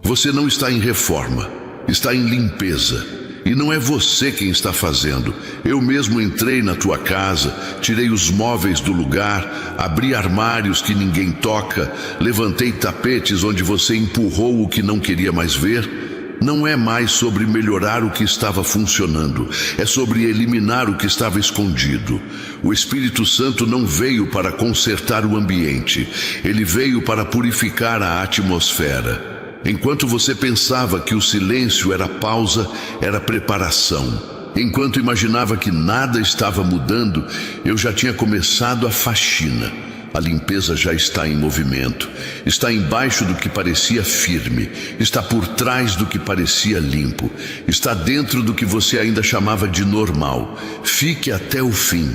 Você não está em reforma, está em limpeza. E não é você quem está fazendo. Eu mesmo entrei na tua casa, tirei os móveis do lugar, abri armários que ninguém toca, levantei tapetes onde você empurrou o que não queria mais ver. Não é mais sobre melhorar o que estava funcionando, é sobre eliminar o que estava escondido. O Espírito Santo não veio para consertar o ambiente, ele veio para purificar a atmosfera. Enquanto você pensava que o silêncio era pausa, era preparação. Enquanto imaginava que nada estava mudando, eu já tinha começado a faxina. A limpeza já está em movimento. Está embaixo do que parecia firme. Está por trás do que parecia limpo. Está dentro do que você ainda chamava de normal. Fique até o fim.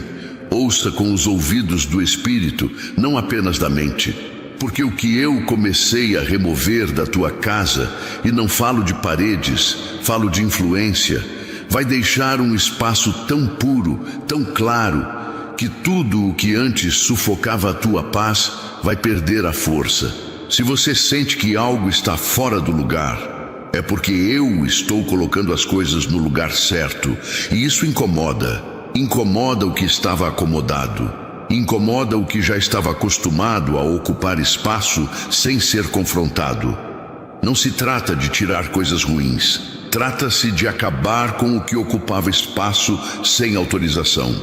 Ouça com os ouvidos do Espírito, não apenas da mente. Porque o que eu comecei a remover da tua casa, e não falo de paredes, falo de influência, vai deixar um espaço tão puro, tão claro, que tudo o que antes sufocava a tua paz vai perder a força. Se você sente que algo está fora do lugar, é porque eu estou colocando as coisas no lugar certo, e isso incomoda. Incomoda o que estava acomodado. Incomoda o que já estava acostumado a ocupar espaço sem ser confrontado. Não se trata de tirar coisas ruins. Trata-se de acabar com o que ocupava espaço sem autorização.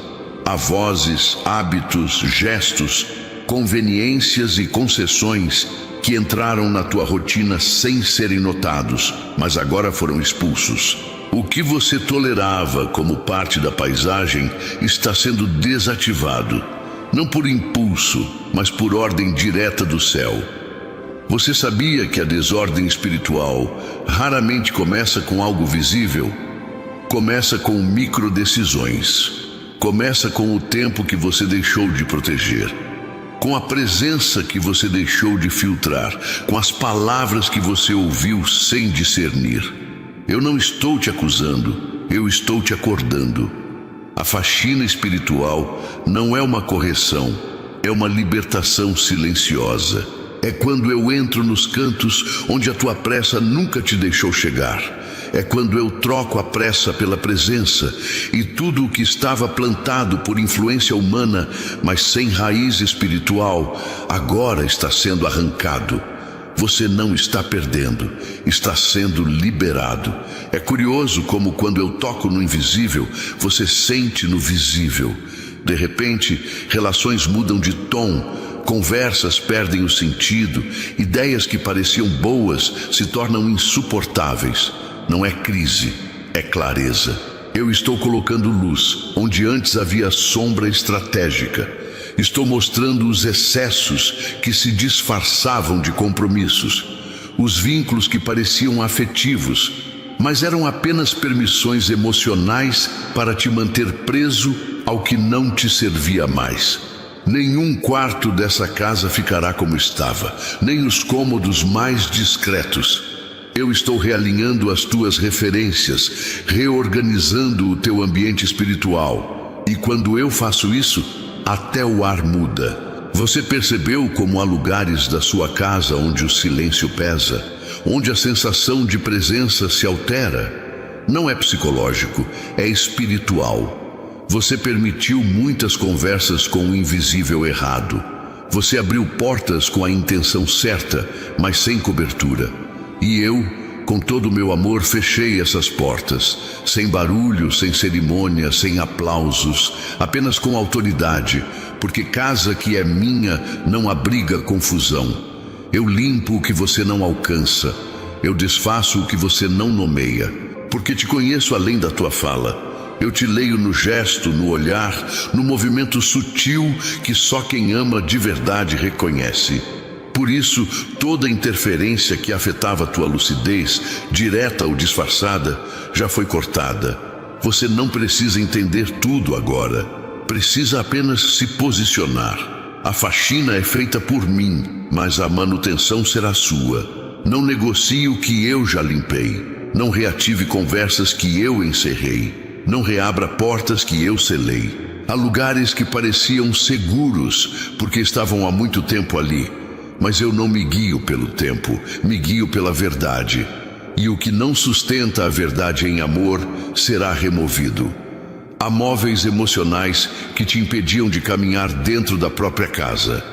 Há vozes, hábitos, gestos, conveniências e concessões que entraram na tua rotina sem serem notados, mas agora foram expulsos. O que você tolerava como parte da paisagem está sendo desativado. Não por impulso, mas por ordem direta do céu. Você sabia que a desordem espiritual raramente começa com algo visível? Começa com microdecisões. Começa com o tempo que você deixou de proteger. Com a presença que você deixou de filtrar. Com as palavras que você ouviu sem discernir. Eu não estou te acusando, eu estou te acordando. A faxina espiritual não é uma correção, é uma libertação silenciosa. É quando eu entro nos cantos onde a tua pressa nunca te deixou chegar. É quando eu troco a pressa pela presença e tudo o que estava plantado por influência humana, mas sem raiz espiritual, agora está sendo arrancado. Você não está perdendo, está sendo liberado. É curioso como quando eu toco no invisível, você sente no visível. De repente, relações mudam de tom, conversas perdem o sentido, ideias que pareciam boas se tornam insuportáveis. Não é crise, é clareza. Eu estou colocando luz onde antes havia sombra estratégica. Estou mostrando os excessos que se disfarçavam de compromissos, os vínculos que pareciam afetivos, mas eram apenas permissões emocionais para te manter preso ao que não te servia mais. Nenhum quarto dessa casa ficará como estava, nem os cômodos mais discretos. Eu estou realinhando as tuas referências, reorganizando o teu ambiente espiritual. E quando eu faço isso, até o ar muda. Você percebeu como há lugares da sua casa onde o silêncio pesa, onde a sensação de presença se altera? Não é psicológico, é espiritual. Você permitiu muitas conversas com o invisível errado. Você abriu portas com a intenção certa, mas sem cobertura. E eu, com todo o meu amor, fechei essas portas, sem barulho, sem cerimônia, sem aplausos, apenas com autoridade, porque casa que é minha não abriga confusão. Eu limpo o que você não alcança, eu desfaço o que você não nomeia, porque te conheço além da tua fala. Eu te leio no gesto, no olhar, no movimento sutil que só quem ama de verdade reconhece. Por isso, toda interferência que afetava tua lucidez, direta ou disfarçada, já foi cortada. Você não precisa entender tudo agora. Precisa apenas se posicionar. A faxina é feita por mim, mas a manutenção será sua. Não negocie o que eu já limpei. Não reative conversas que eu encerrei. Não reabra portas que eu selei. Há lugares que pareciam seguros, porque estavam há muito tempo ali. Mas eu não me guio pelo tempo, me guio pela verdade. E o que não sustenta a verdade em amor será removido. Há móveis emocionais que te impediam de caminhar dentro da própria casa.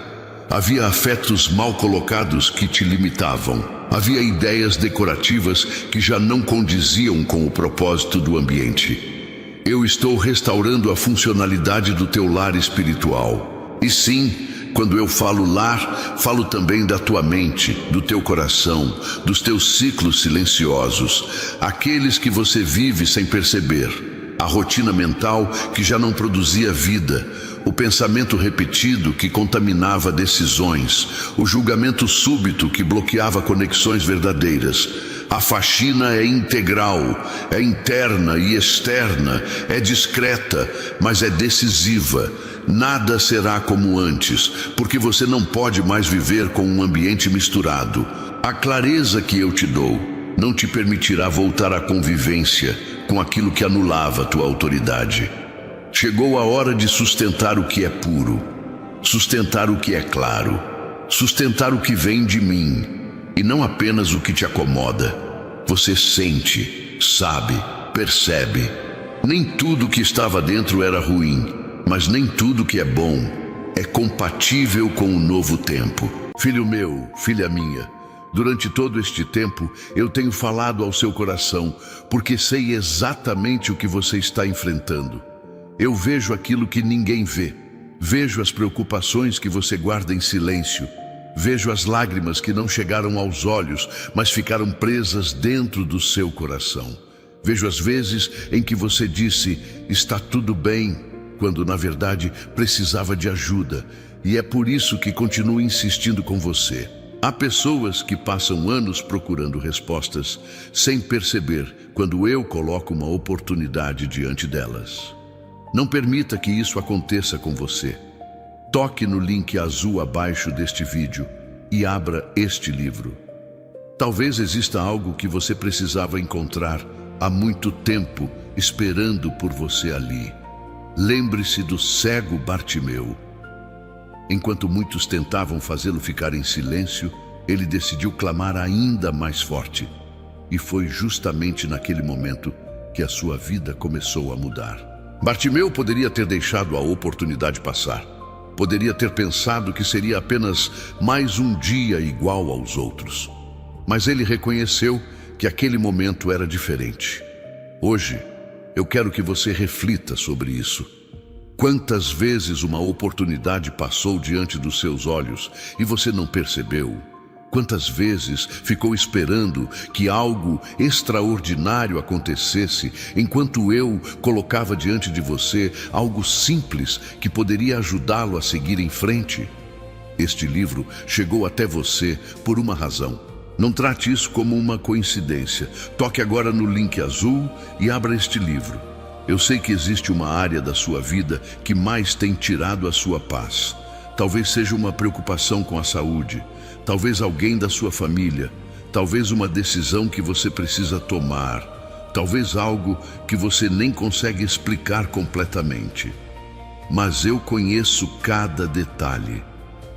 Havia afetos mal colocados que te limitavam. Havia ideias decorativas que já não condiziam com o propósito do ambiente. Eu estou restaurando a funcionalidade do teu lar espiritual. E sim, quando eu falo lar, falo também da tua mente, do teu coração, dos teus ciclos silenciosos, aqueles que você vive sem perceber. A rotina mental que já não produzia vida, o pensamento repetido que contaminava decisões, o julgamento súbito que bloqueava conexões verdadeiras. A faxina é integral, é interna e externa, é discreta, mas é decisiva. Nada será como antes, porque você não pode mais viver com um ambiente misturado. A clareza que eu te dou não te permitirá voltar à convivência com aquilo que anulava tua autoridade. Chegou a hora de sustentar o que é puro, sustentar o que é claro, sustentar o que vem de mim, e não apenas o que te acomoda. Você sente, sabe, percebe. Nem tudo que estava dentro era ruim, mas nem tudo que é bom é compatível com o novo tempo. Filho meu, filha minha, durante todo este tempo eu tenho falado ao seu coração, porque sei exatamente o que você está enfrentando. Eu vejo aquilo que ninguém vê. Vejo as preocupações que você guarda em silêncio. Vejo as lágrimas que não chegaram aos olhos, mas ficaram presas dentro do seu coração. Vejo as vezes em que você disse, está tudo bem, quando na verdade precisava de ajuda. E é por isso que continuo insistindo com você. Há pessoas que passam anos procurando respostas sem perceber quando eu coloco uma oportunidade diante delas. Não permita que isso aconteça com você. Toque no link azul abaixo deste vídeo e abra este livro. Talvez exista algo que você precisava encontrar há muito tempo, esperando por você ali. Lembre-se do cego Bartimeu. Enquanto muitos tentavam fazê-lo ficar em silêncio, ele decidiu clamar ainda mais forte. E foi justamente naquele momento que a sua vida começou a mudar. Bartimeu poderia ter deixado a oportunidade passar. Poderia ter pensado que seria apenas mais um dia igual aos outros. Mas ele reconheceu que aquele momento era diferente. Hoje, eu quero que você reflita sobre isso. Quantas vezes uma oportunidade passou diante dos seus olhos e você não percebeu? Quantas vezes ficou esperando que algo extraordinário acontecesse, enquanto eu colocava diante de você algo simples que poderia ajudá-lo a seguir em frente? Este livro chegou até você por uma razão. Não trate isso como uma coincidência. Toque agora no link azul e abra este livro. Eu sei que existe uma área da sua vida que mais tem tirado a sua paz. Talvez seja uma preocupação com a saúde, talvez alguém da sua família, talvez uma decisão que você precisa tomar, talvez algo que você nem consegue explicar completamente. Mas eu conheço cada detalhe,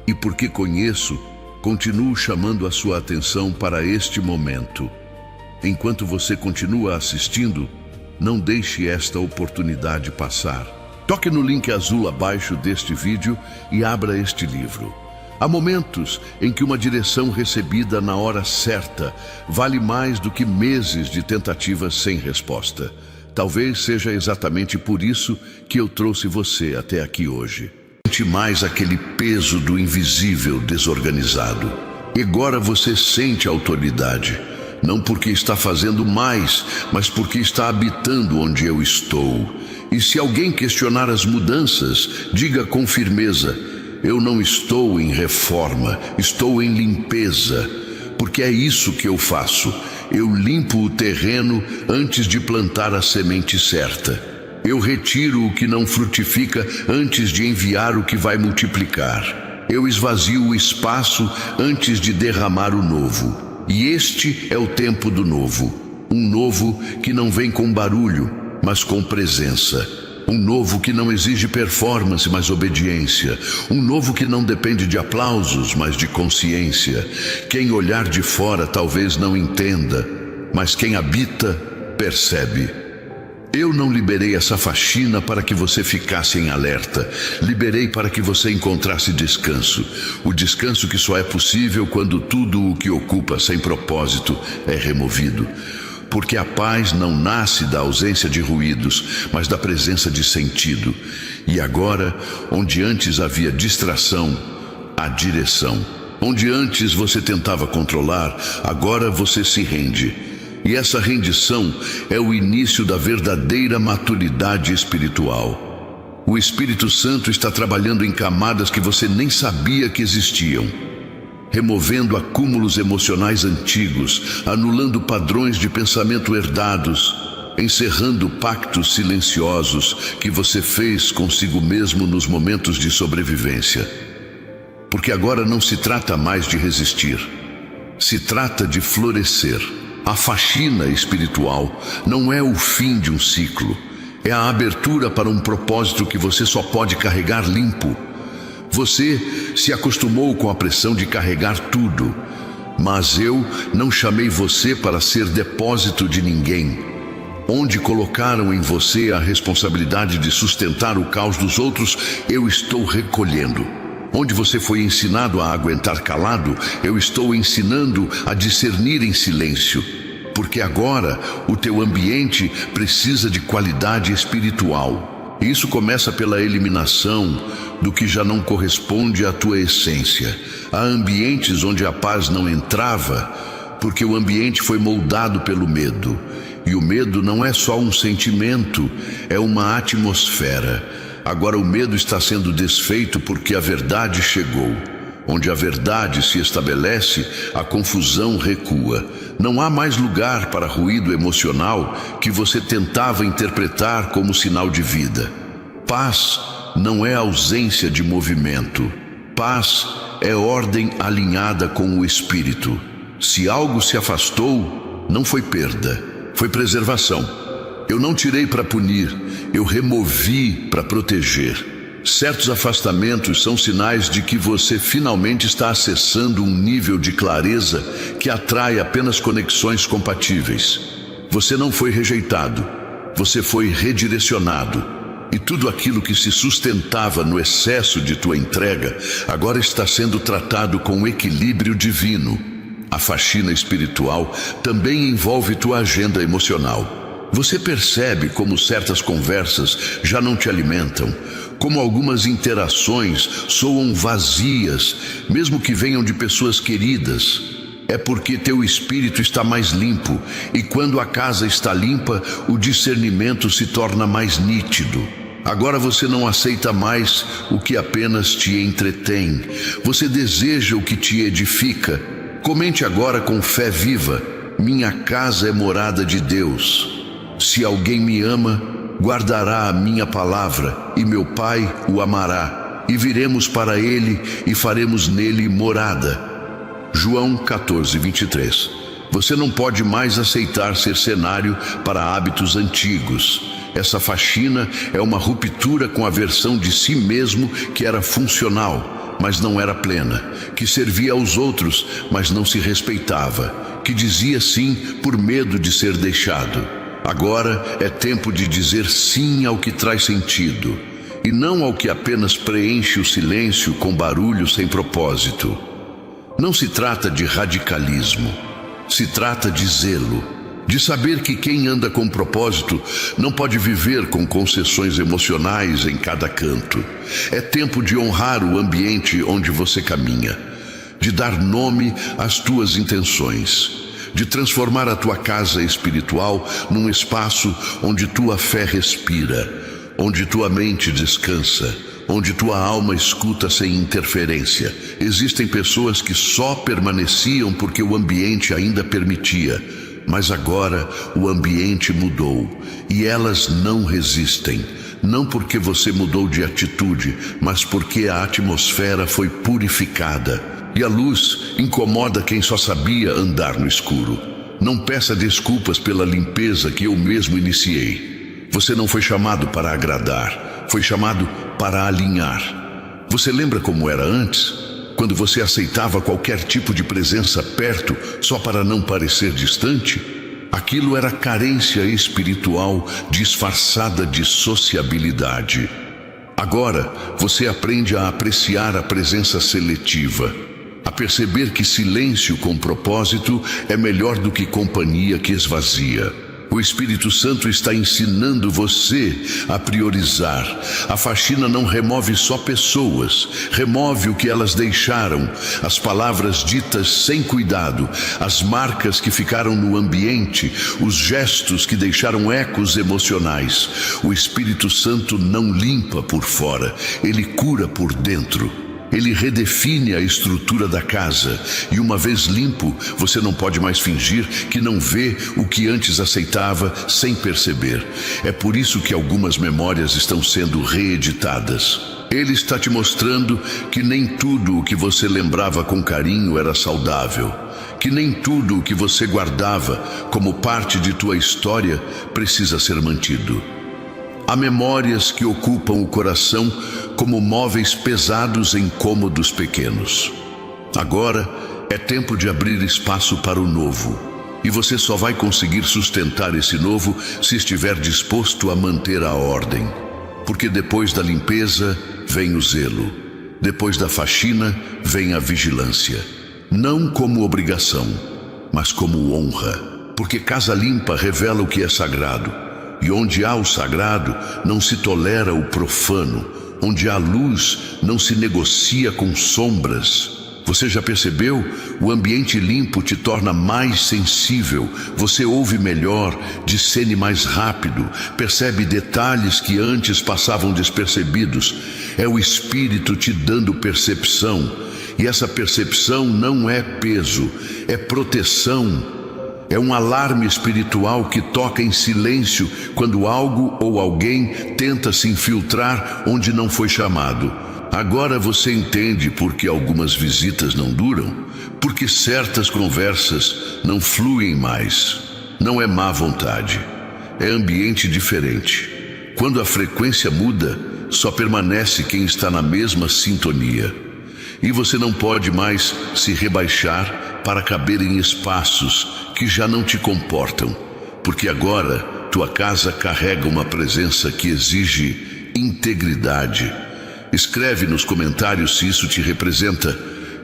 e porque conheço, continuo chamando a sua atenção para este momento. Enquanto você continua assistindo, não deixe esta oportunidade passar. Toque no link azul abaixo deste vídeo e abra este livro. Há momentos em que uma direção recebida na hora certa vale mais do que meses de tentativas sem resposta. Talvez seja exatamente por isso que eu trouxe você até aqui hoje. Sente mais aquele peso do invisível desorganizado. E agora você sente a autoridade. Não porque está fazendo mais, mas porque está habitando onde eu estou. E se alguém questionar as mudanças, diga com firmeza, eu não estou em reforma, estou em limpeza. Porque é isso que eu faço. Eu limpo o terreno antes de plantar a semente certa. Eu retiro o que não frutifica antes de enviar o que vai multiplicar. Eu esvazio o espaço antes de derramar o novo. E este é o tempo do novo. Um novo que não vem com barulho, mas com presença. Um novo que não exige performance, mas obediência. Um novo que não depende de aplausos, mas de consciência. Quem olhar de fora talvez não entenda, mas quem habita, percebe. Eu não liberei essa faxina para que você ficasse em alerta. Liberei para que você encontrasse descanso. O descanso que só é possível quando tudo o que ocupa sem propósito é removido. Porque a paz não nasce da ausência de ruídos, mas da presença de sentido. E agora, onde antes havia distração, há direção. Onde antes você tentava controlar, agora você se rende. E essa rendição é o início da verdadeira maturidade espiritual. O Espírito Santo está trabalhando em camadas que você nem sabia que existiam, removendo acúmulos emocionais antigos, anulando padrões de pensamento herdados, encerrando pactos silenciosos que você fez consigo mesmo nos momentos de sobrevivência. Porque agora não se trata mais de resistir, se trata de florescer. A faxina espiritual não é o fim de um ciclo, é a abertura para um propósito que você só pode carregar limpo. Você se acostumou com a pressão de carregar tudo, mas eu não chamei você para ser depósito de ninguém. Onde colocaram em você a responsabilidade de sustentar o caos dos outros, eu estou recolhendo. Onde você foi ensinado a aguentar calado, eu estou ensinando a discernir em silêncio. Porque agora o teu ambiente precisa de qualidade espiritual. E isso começa pela eliminação do que já não corresponde à tua essência. Há ambientes onde a paz não entrava, porque o ambiente foi moldado pelo medo. E o medo não é só um sentimento, é uma atmosfera. Agora o medo está sendo desfeito porque a verdade chegou. Onde a verdade se estabelece, a confusão recua. Não há mais lugar para ruído emocional que você tentava interpretar como sinal de vida. Paz não é ausência de movimento. Paz é ordem alinhada com o Espírito. Se algo se afastou, não foi perda, foi preservação. Eu não tirei para punir, eu removi para proteger. Certos afastamentos são sinais de que você finalmente está acessando um nível de clareza que atrai apenas conexões compatíveis. Você não foi rejeitado, você foi redirecionado. E tudo aquilo que se sustentava no excesso de tua entrega, agora está sendo tratado com equilíbrio divino. A faxina espiritual também envolve tua agenda emocional. Você percebe como certas conversas já não te alimentam, como algumas interações soam vazias, mesmo que venham de pessoas queridas. É porque teu espírito está mais limpo, e quando a casa está limpa, o discernimento se torna mais nítido. Agora você não aceita mais o que apenas te entretém, você deseja o que te edifica. Comente agora com fé viva: minha casa é morada de Deus. Se alguém me ama, guardará a minha palavra, e meu Pai o amará, e viremos para ele e faremos nele morada. João 14:23. Você não pode mais aceitar ser cenário para hábitos antigos. Essa faxina é uma ruptura com a versão de si mesmo que era funcional, mas não era plena, que servia aos outros, mas não se respeitava, que dizia sim por medo de ser deixado. Agora é tempo de dizer sim ao que traz sentido, e não ao que apenas preenche o silêncio com barulho sem propósito. Não se trata de radicalismo, se trata de zelo, de saber que quem anda com propósito não pode viver com concessões emocionais em cada canto. É tempo de honrar o ambiente onde você caminha, de dar nome às tuas intenções, de transformar a tua casa espiritual num espaço onde tua fé respira, onde tua mente descansa, onde tua alma escuta sem interferência. Existem pessoas que só permaneciam porque o ambiente ainda permitia, mas agora o ambiente mudou e elas não resistem. Não porque você mudou de atitude, mas porque a atmosfera foi purificada. E a luz incomoda quem só sabia andar no escuro. Não peça desculpas pela limpeza que eu mesmo iniciei. Você não foi chamado para agradar, foi chamado para alinhar. Você lembra como era antes? Quando você aceitava qualquer tipo de presença perto só para não parecer distante? Aquilo era carência espiritual disfarçada de sociabilidade. Agora você aprende a apreciar a presença seletiva, a perceber que silêncio com propósito é melhor do que companhia que esvazia. O Espírito Santo está ensinando você a priorizar. A faxina não remove só pessoas, remove o que elas deixaram, as palavras ditas sem cuidado, as marcas que ficaram no ambiente, os gestos que deixaram ecos emocionais. O Espírito Santo não limpa por fora, ele cura por dentro. Ele redefine a estrutura da casa e, uma vez limpo, você não pode mais fingir que não vê o que antes aceitava sem perceber. É por isso que algumas memórias estão sendo reeditadas. Ele está te mostrando que nem tudo o que você lembrava com carinho era saudável, que nem tudo o que você guardava como parte de tua história precisa ser mantido. Há memórias que ocupam o coração como móveis pesados em cômodos pequenos. Agora é tempo de abrir espaço para o novo. E você só vai conseguir sustentar esse novo se estiver disposto a manter a ordem. Porque depois da limpeza vem o zelo. Depois da faxina vem a vigilância. Não como obrigação, mas como honra. Porque casa limpa revela o que é sagrado. E onde há o sagrado, não se tolera o profano. Onde há luz, não se negocia com sombras. Você já percebeu? O ambiente limpo te torna mais sensível. Você ouve melhor, discerne mais rápido, percebe detalhes que antes passavam despercebidos. É o Espírito te dando percepção. E essa percepção não é peso, é proteção. É um alarme espiritual que toca em silêncio quando algo ou alguém tenta se infiltrar onde não foi chamado. Agora você entende por que algumas visitas não duram, porque certas conversas não fluem mais. Não é má vontade, é ambiente diferente. Quando a frequência muda, só permanece quem está na mesma sintonia. E você não pode mais se rebaixar para caber em espaços que já não te comportam, porque agora tua casa carrega uma presença que exige integridade. Escreve nos comentários se isso te representa.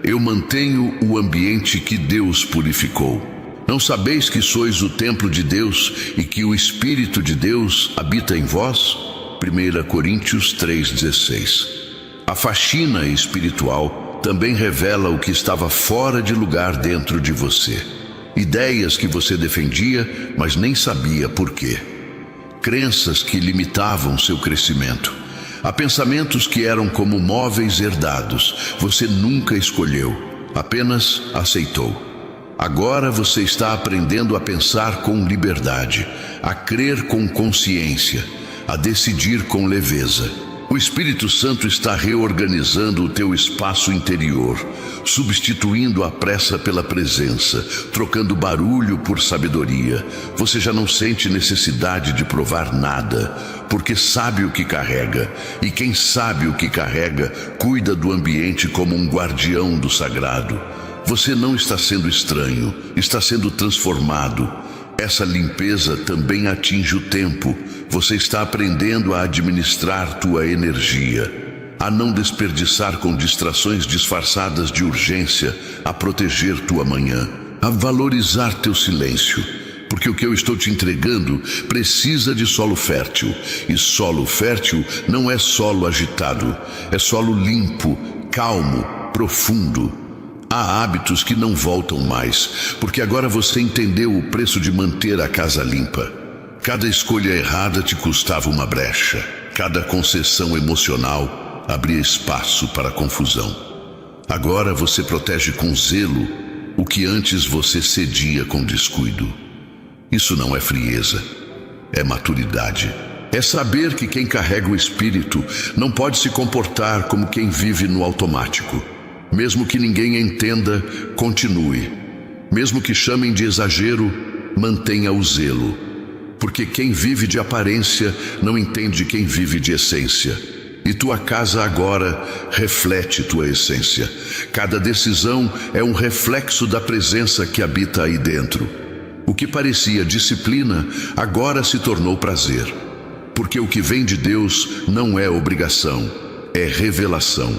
Eu mantenho o ambiente que Deus purificou. Não sabeis que sois o templo de Deus e que o Espírito de Deus habita em vós? 1 Coríntios 3,16. A faxina espiritual também revela o que estava fora de lugar dentro de você. Ideias que você defendia, mas nem sabia por quê. Crenças que limitavam seu crescimento. Há pensamentos que eram como móveis herdados. Você nunca escolheu, apenas aceitou. Agora você está aprendendo a pensar com liberdade, a crer com consciência, a decidir com leveza. O Espírito Santo está reorganizando o teu espaço interior, substituindo a pressa pela presença, trocando barulho por sabedoria. Você já não sente necessidade de provar nada, porque sabe o que carrega. E quem sabe o que carrega, cuida do ambiente como um guardião do sagrado. Você não está sendo estranho, está sendo transformado. Essa limpeza também atinge o tempo. Você está aprendendo a administrar tua energia, a não desperdiçar com distrações disfarçadas de urgência, a proteger tua manhã, a valorizar teu silêncio. Porque o que eu estou te entregando precisa de solo fértil. E solo fértil não é solo agitado, é solo limpo, calmo, profundo. Há hábitos que não voltam mais, porque agora você entendeu o preço de manter a casa limpa. Cada escolha errada te custava uma brecha. Cada concessão emocional abria espaço para a confusão. Agora você protege com zelo o que antes você cedia com descuido. Isso não é frieza, é maturidade. É saber que quem carrega o Espírito não pode se comportar como quem vive no automático. Mesmo que ninguém entenda, continue. Mesmo que chamem de exagero, mantenha o zelo. porque quem vive de aparência não entende quem vive de essência. E tua casa agora reflete tua essência. Cada decisão é um reflexo da presença que habita aí dentro. O que parecia disciplina, agora se tornou prazer. Porque o que vem de Deus não é obrigação, é revelação.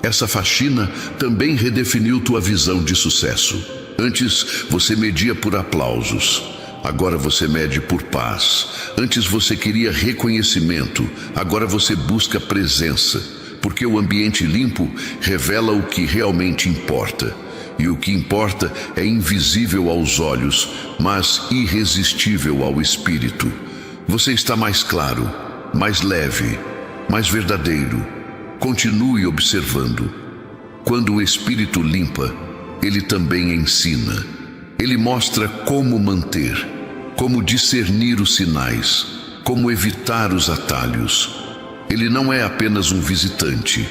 Essa faxina também redefiniu tua visão de sucesso. Antes você media por aplausos, agora você mede por paz. Antes você queria reconhecimento, agora você busca presença. Porque o ambiente limpo revela o que realmente importa. E o que importa é invisível aos olhos, mas irresistível ao espírito. Você está mais claro, mais leve, mais verdadeiro. Continue observando. Quando o espírito limpa, ele também ensina. Ele mostra como manter, como discernir os sinais, como evitar os atalhos. Ele não é apenas um visitante,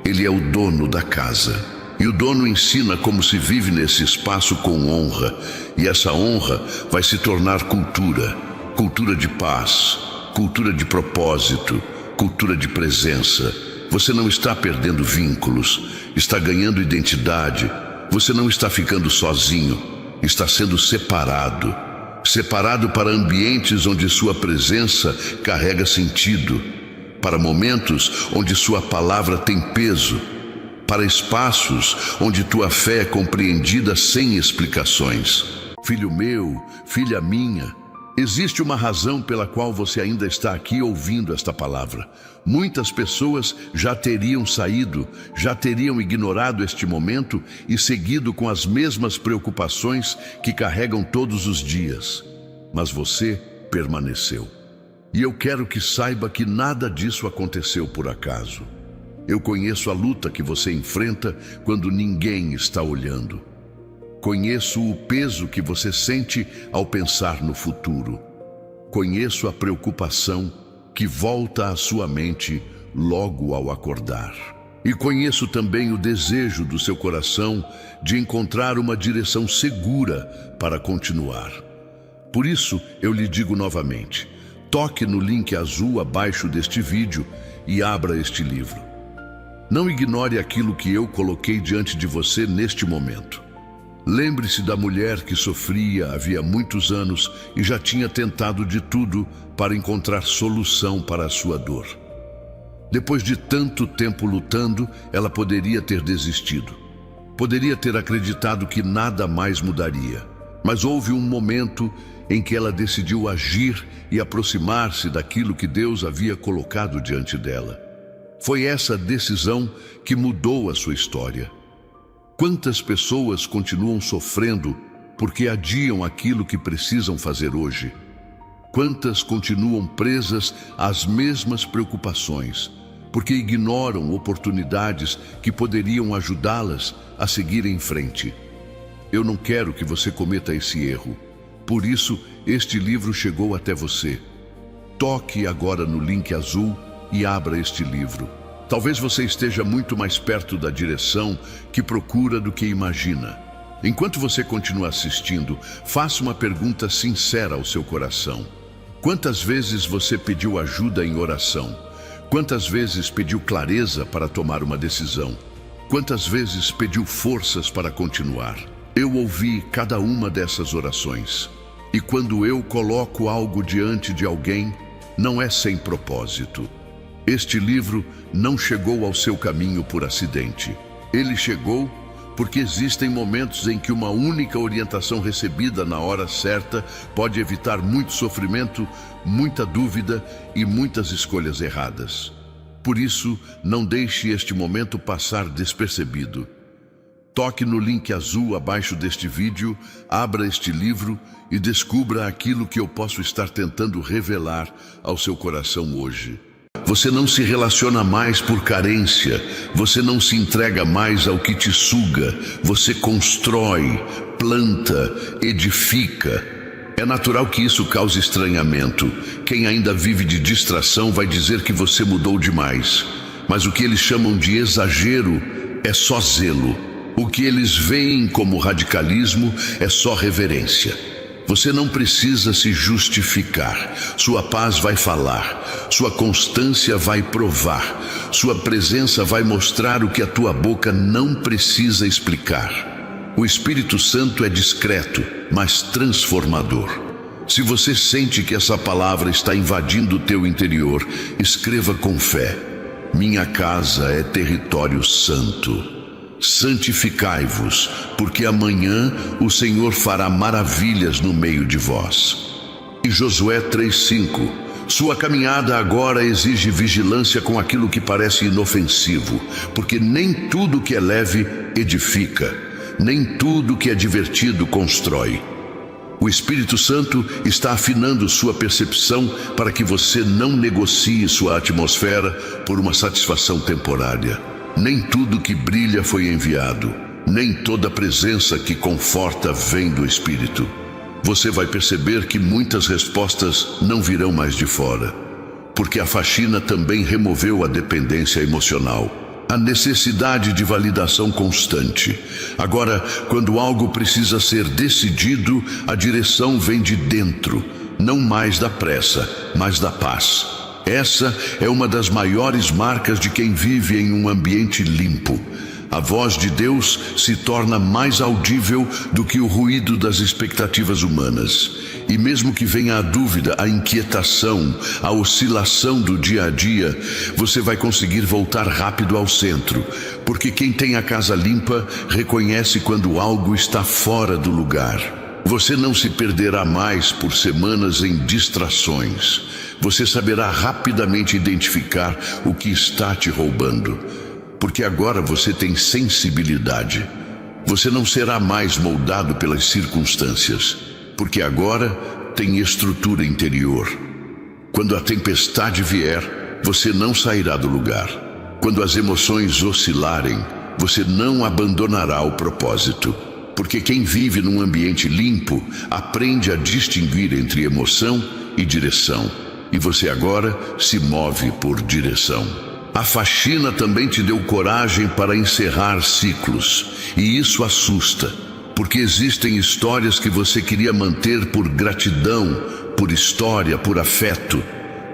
ele é o dono da casa. E o dono ensina como se vive nesse espaço com honra. E essa honra vai se tornar cultura. Cultura de paz, cultura de propósito, cultura de presença. Você não está perdendo vínculos, está ganhando identidade. Você não está ficando sozinho, está sendo separado. Separado para ambientes onde sua presença carrega sentido, para momentos onde sua palavra tem peso, para espaços onde tua fé é compreendida sem explicações. Filho meu, filha minha, existe uma razão pela qual você ainda está aqui ouvindo esta palavra. Muitas pessoas já teriam saído, já teriam ignorado este momento e seguido com as mesmas preocupações que carregam todos os dias. Mas você permaneceu. E eu quero que saiba que nada disso aconteceu por acaso. Eu conheço a luta que você enfrenta quando ninguém está olhando. Conheço o peso que você sente ao pensar no futuro. Conheço a preocupação que volta à sua mente logo ao acordar. E conheço também o desejo do seu coração de encontrar uma direção segura para continuar. Por isso, eu lhe digo novamente, toque no link azul abaixo deste vídeo e abra este livro. Não ignore aquilo que eu coloquei diante de você neste momento. Lembre-se da mulher que sofria havia muitos anos e já tinha tentado de tudo para encontrar solução para a sua dor. Depois de tanto tempo lutando, ela poderia ter desistido. Poderia ter acreditado que nada mais mudaria. Mas houve um momento em que ela decidiu agir e aproximar-se daquilo que Deus havia colocado diante dela. Foi essa decisão que mudou a sua história. Quantas pessoas continuam sofrendo porque adiam aquilo que precisam fazer hoje? Quantas continuam presas às mesmas preocupações, porque ignoram oportunidades que poderiam ajudá-las a seguir em frente? Eu não quero que você cometa esse erro. Por isso, este livro chegou até você. Toque agora no link azul e abra este livro. Talvez você esteja muito mais perto da direção que procura do que imagina. Enquanto você continua assistindo, faça uma pergunta sincera ao seu coração. Quantas vezes você pediu ajuda em oração? Quantas vezes pediu clareza para tomar uma decisão? Quantas vezes pediu forças para continuar? Eu ouvi cada uma dessas orações. E quando eu coloco algo diante de alguém, não é sem propósito. Este livro não chegou ao seu caminho por acidente. Ele chegou porque existem momentos em que uma única orientação recebida na hora certa pode evitar muito sofrimento, muita dúvida e muitas escolhas erradas. Por isso, não deixe este momento passar despercebido. Toque no link azul abaixo deste vídeo, abra este livro e descubra aquilo que eu posso estar tentando revelar ao seu coração hoje. Você não se relaciona mais por carência, você não se entrega mais ao que te suga, você constrói, planta, edifica. É natural que isso cause estranhamento. Quem ainda vive de distração vai dizer que você mudou demais. Mas o que eles chamam de exagero é só zelo. O que eles veem como radicalismo é só reverência. Você não precisa se justificar. Sua paz vai falar, sua constância vai provar, sua presença vai mostrar o que a tua boca não precisa explicar. O Espírito Santo é discreto, mas transformador. Se você sente que essa palavra está invadindo o teu interior, escreva com fé: minha casa é território santo. Santificai-vos, porque amanhã o Senhor fará maravilhas no meio de vós. E Josué 3:5. Sua caminhada agora exige vigilância com aquilo que parece inofensivo, porque nem tudo que é leve edifica, nem tudo que é divertido constrói. O Espírito Santo está afinando sua percepção para que você não negocie sua atmosfera por uma satisfação temporária. Nem tudo que brilha foi enviado, nem toda presença que conforta vem do Espírito. Você vai perceber que muitas respostas não virão mais de fora, porque a faxina também removeu a dependência emocional, a necessidade de validação constante. Agora, quando algo precisa ser decidido, a direção vem de dentro, não mais da pressa, mas da paz. Essa é uma das maiores marcas de quem vive em um ambiente limpo. A voz de Deus se torna mais audível do que o ruído das expectativas humanas. E mesmo que venha a dúvida, a inquietação, a oscilação do dia a dia, você vai conseguir voltar rápido ao centro, porque quem tem a casa limpa reconhece quando algo está fora do lugar. Você não se perderá mais por semanas em distrações. Você saberá rapidamente identificar o que está te roubando, porque agora você tem sensibilidade. Você não será mais moldado pelas circunstâncias, porque agora tem estrutura interior. Quando a tempestade vier, você não sairá do lugar. Quando as emoções oscilarem, você não abandonará o propósito, porque quem vive num ambiente limpo aprende a distinguir entre emoção e direção. E você agora se move por direção. A faxina também te deu coragem para encerrar ciclos, e isso assusta, porque existem histórias que você queria manter por gratidão, por história, por afeto,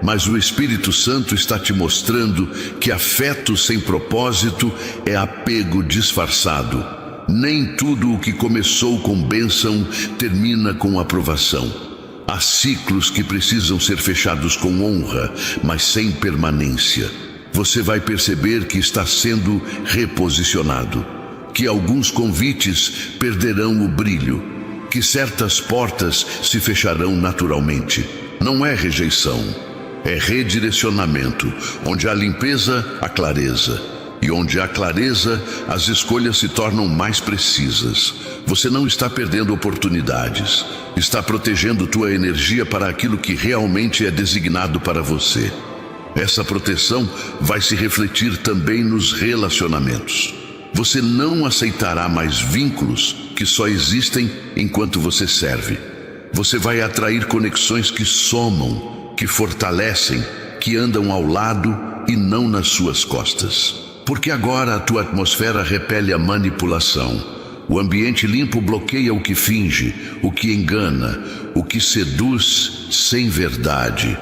mas o Espírito Santo está te mostrando que afeto sem propósito é apego disfarçado. Nem tudo o que começou com bênção termina com aprovação. Há ciclos que precisam ser fechados com honra, mas sem permanência. Você vai perceber que está sendo reposicionado, que alguns convites perderão o brilho, que certas portas se fecharão naturalmente. Não é rejeição, é redirecionamento. Onde há limpeza, há clareza. E onde há clareza, as escolhas se tornam mais precisas. Você não está perdendo oportunidades. Está protegendo tua energia para aquilo que realmente é designado para você. Essa proteção vai se refletir também nos relacionamentos. Você não aceitará mais vínculos que só existem enquanto você serve. Você vai atrair conexões que somam, que fortalecem, que andam ao lado e não nas suas costas. Porque agora a tua atmosfera repele a manipulação. O ambiente limpo bloqueia o que finge, o que engana, o que seduz sem verdade.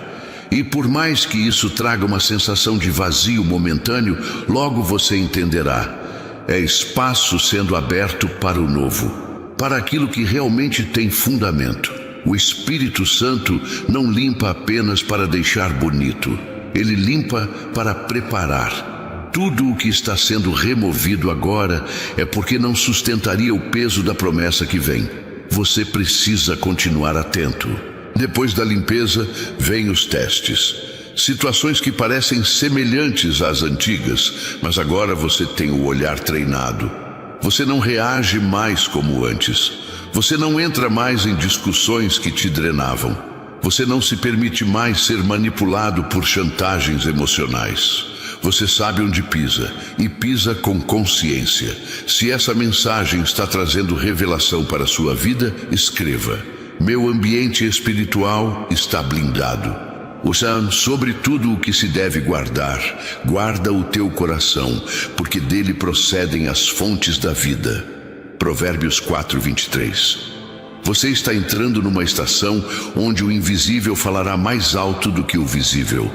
E por mais que isso traga uma sensação de vazio momentâneo, logo você entenderá. É espaço sendo aberto para o novo, para aquilo que realmente tem fundamento. O Espírito Santo não limpa apenas para deixar bonito. Ele limpa para preparar. Tudo o que está sendo removido agora é porque não sustentaria o peso da promessa que vem. Você precisa continuar atento. Depois da limpeza, vêm os testes. Situações que parecem semelhantes às antigas, mas agora você tem o olhar treinado. Você não reage mais como antes. Você não entra mais em discussões que te drenavam. Você não se permite mais ser manipulado por chantagens emocionais. Você sabe onde pisa, e pisa com consciência. Se essa mensagem está trazendo revelação para a sua vida, escreva: meu ambiente espiritual está blindado. Sobre tudo o que se deve guardar, guarda o teu coração, porque dele procedem as fontes da vida. Provérbios 4:23. Você está entrando numa estação onde o invisível falará mais alto do que o visível,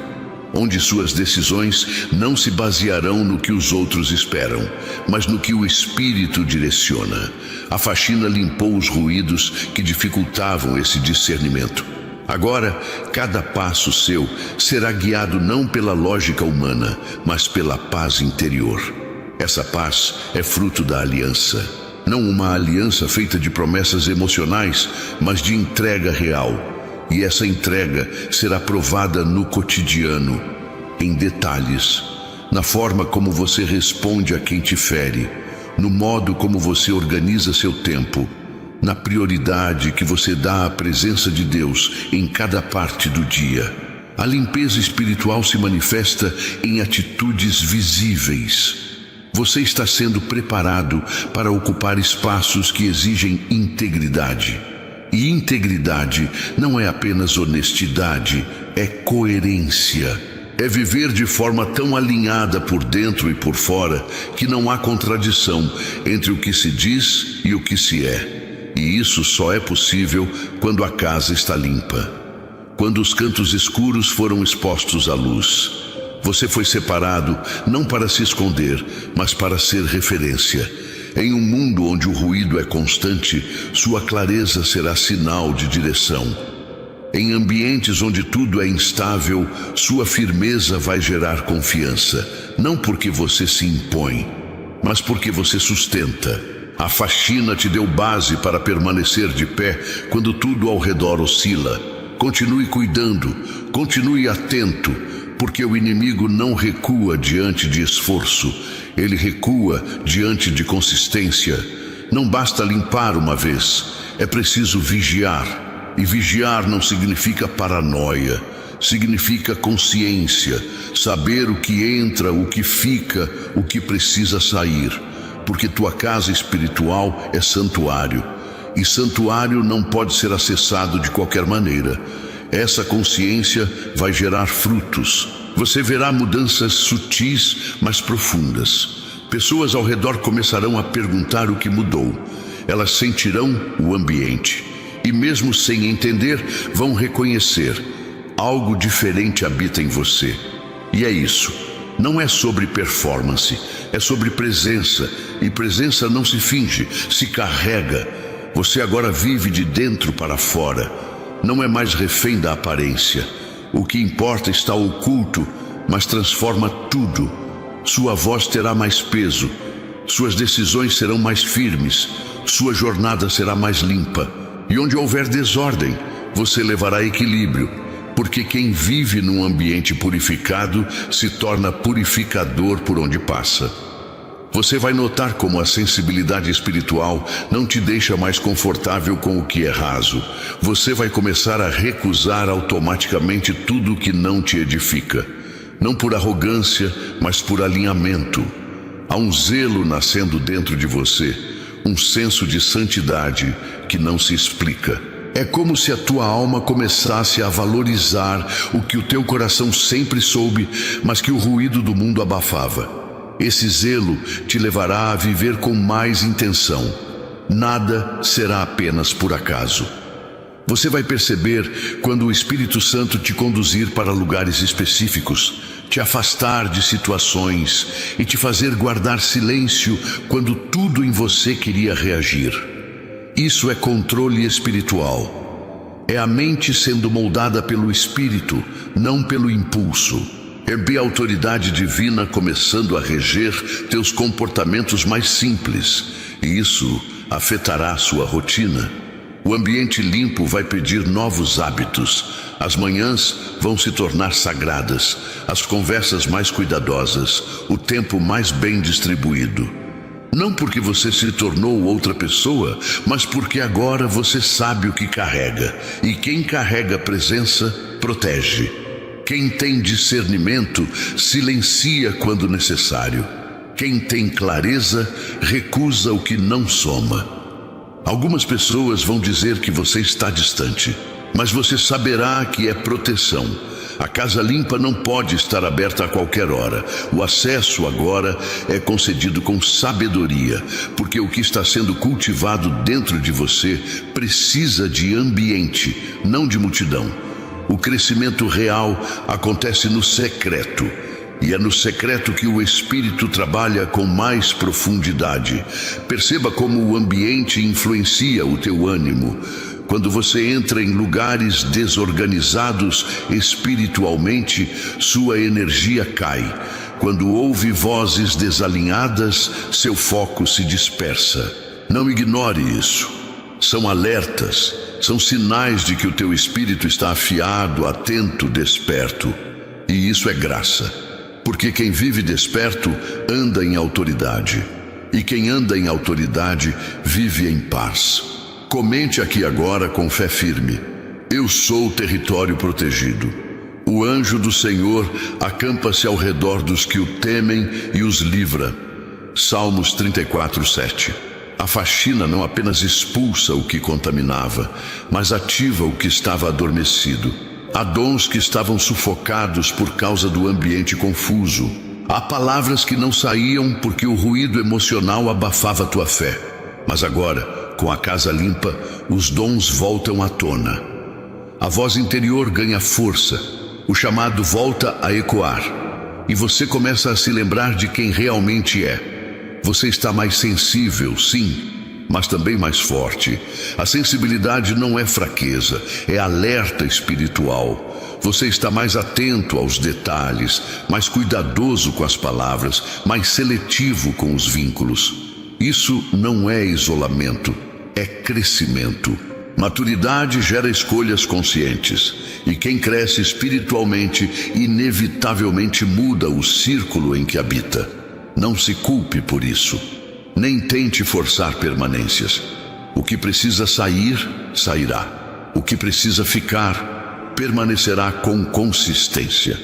onde suas decisões não se basearão no que os outros esperam, mas no que o Espírito direciona. A faxina limpou os ruídos que dificultavam esse discernimento. Agora, cada passo seu será guiado não pela lógica humana, mas pela paz interior. Essa paz é fruto da aliança. Não uma aliança feita de promessas emocionais, mas de entrega real. E essa entrega será provada no cotidiano, em detalhes, na forma como você responde a quem te fere, no modo como você organiza seu tempo, na prioridade que você dá à presença de Deus em cada parte do dia. A limpeza espiritual se manifesta em atitudes visíveis. Você está sendo preparado para ocupar espaços que exigem integridade. E integridade não é apenas honestidade, é coerência. É viver de forma tão alinhada por dentro e por fora que não há contradição entre o que se diz e o que se é. E isso só é possível quando a casa está limpa, quando os cantos escuros foram expostos à luz. Você foi separado não para se esconder, mas para ser referência. Em um mundo onde o ruído é constante, sua clareza será sinal de direção. Em ambientes onde tudo é instável, sua firmeza vai gerar confiança, não porque você se impõe, mas porque você sustenta. A faxina te deu base para permanecer de pé quando tudo ao redor oscila. Continue cuidando, continue atento, porque o inimigo não recua diante de esforço, ele recua diante de consistência. Não basta limpar uma vez, é preciso vigiar. E vigiar não significa paranoia, significa consciência, saber o que entra, o que fica, o que precisa sair. Porque tua casa espiritual é santuário, e santuário não pode ser acessado de qualquer maneira. Essa consciência vai gerar frutos. Você verá mudanças sutis, mas profundas. Pessoas ao redor começarão a perguntar o que mudou. Elas sentirão o ambiente, e mesmo sem entender, vão reconhecer: algo diferente habita em você. E é isso. Não é sobre performance, é sobre presença. E presença não se finge, se carrega. Você agora vive de dentro para fora. Não é mais refém da aparência. O que importa está oculto, mas transforma tudo. Sua voz terá mais peso. Suas decisões serão mais firmes. Sua jornada será mais limpa. E onde houver desordem, você levará equilíbrio. Porque quem vive num ambiente purificado se torna purificador por onde passa. Você vai notar como a sensibilidade espiritual não te deixa mais confortável com o que é raso. Você vai começar a recusar automaticamente tudo o que não te edifica. Não por arrogância, mas por alinhamento. Há um zelo nascendo dentro de você, um senso de santidade que não se explica. É como se a tua alma começasse a valorizar o que o teu coração sempre soube, mas que o ruído do mundo abafava. Esse zelo te levará a viver com mais intenção. Nada será apenas por acaso. Você vai perceber quando o Espírito Santo te conduzir para lugares específicos, te afastar de situações e te fazer guardar silêncio quando tudo em você queria reagir. Isso é controle espiritual. É a mente sendo moldada pelo Espírito, não pelo impulso. É a autoridade divina começando a reger teus comportamentos mais simples, e isso afetará a sua rotina. O ambiente limpo vai pedir novos hábitos. As manhãs vão se tornar sagradas, as conversas mais cuidadosas, o tempo mais bem distribuído. Não porque você se tornou outra pessoa, mas porque agora você sabe o que carrega. E quem carrega presença, protege. Quem tem discernimento, silencia quando necessário. Quem tem clareza, recusa o que não soma. Algumas pessoas vão dizer que você está distante, mas você saberá que é proteção. A casa limpa não pode estar aberta a qualquer hora. O acesso agora é concedido com sabedoria, porque o que está sendo cultivado dentro de você precisa de ambiente, não de multidão. O crescimento real acontece no secreto, e é no secreto que o Espírito trabalha com mais profundidade. Perceba como o ambiente influencia o teu ânimo. Quando você entra em lugares desorganizados espiritualmente, sua energia cai. Quando ouve vozes desalinhadas, seu foco se dispersa. Não ignore isso. São alertas, são sinais de que o teu espírito está afiado, atento, desperto. E isso é graça, porque quem vive desperto anda em autoridade. E quem anda em autoridade vive em paz. Comente aqui agora com fé firme: eu sou território protegido. O anjo do Senhor acampa-se ao redor dos que o temem e os livra. Salmos 34:7. A faxina não apenas expulsa o que contaminava, mas ativa o que estava adormecido. Há dons que estavam sufocados por causa do ambiente confuso. Há palavras que não saíam porque o ruído emocional abafava tua fé. Mas agora, com a casa limpa, os dons voltam à tona. A voz interior ganha força, o chamado volta a ecoar, e você começa a se lembrar de quem realmente é. Você está mais sensível, sim, mas também mais forte. A sensibilidade não é fraqueza, é alerta espiritual. Você está mais atento aos detalhes, mais cuidadoso com as palavras, mais seletivo com os vínculos. Isso não é isolamento, é crescimento. Maturidade gera escolhas conscientes, e quem cresce espiritualmente inevitavelmente muda o círculo em que habita. Não se culpe por isso, nem tente forçar permanências. O que precisa sair, sairá. O que precisa ficar, permanecerá com consistência.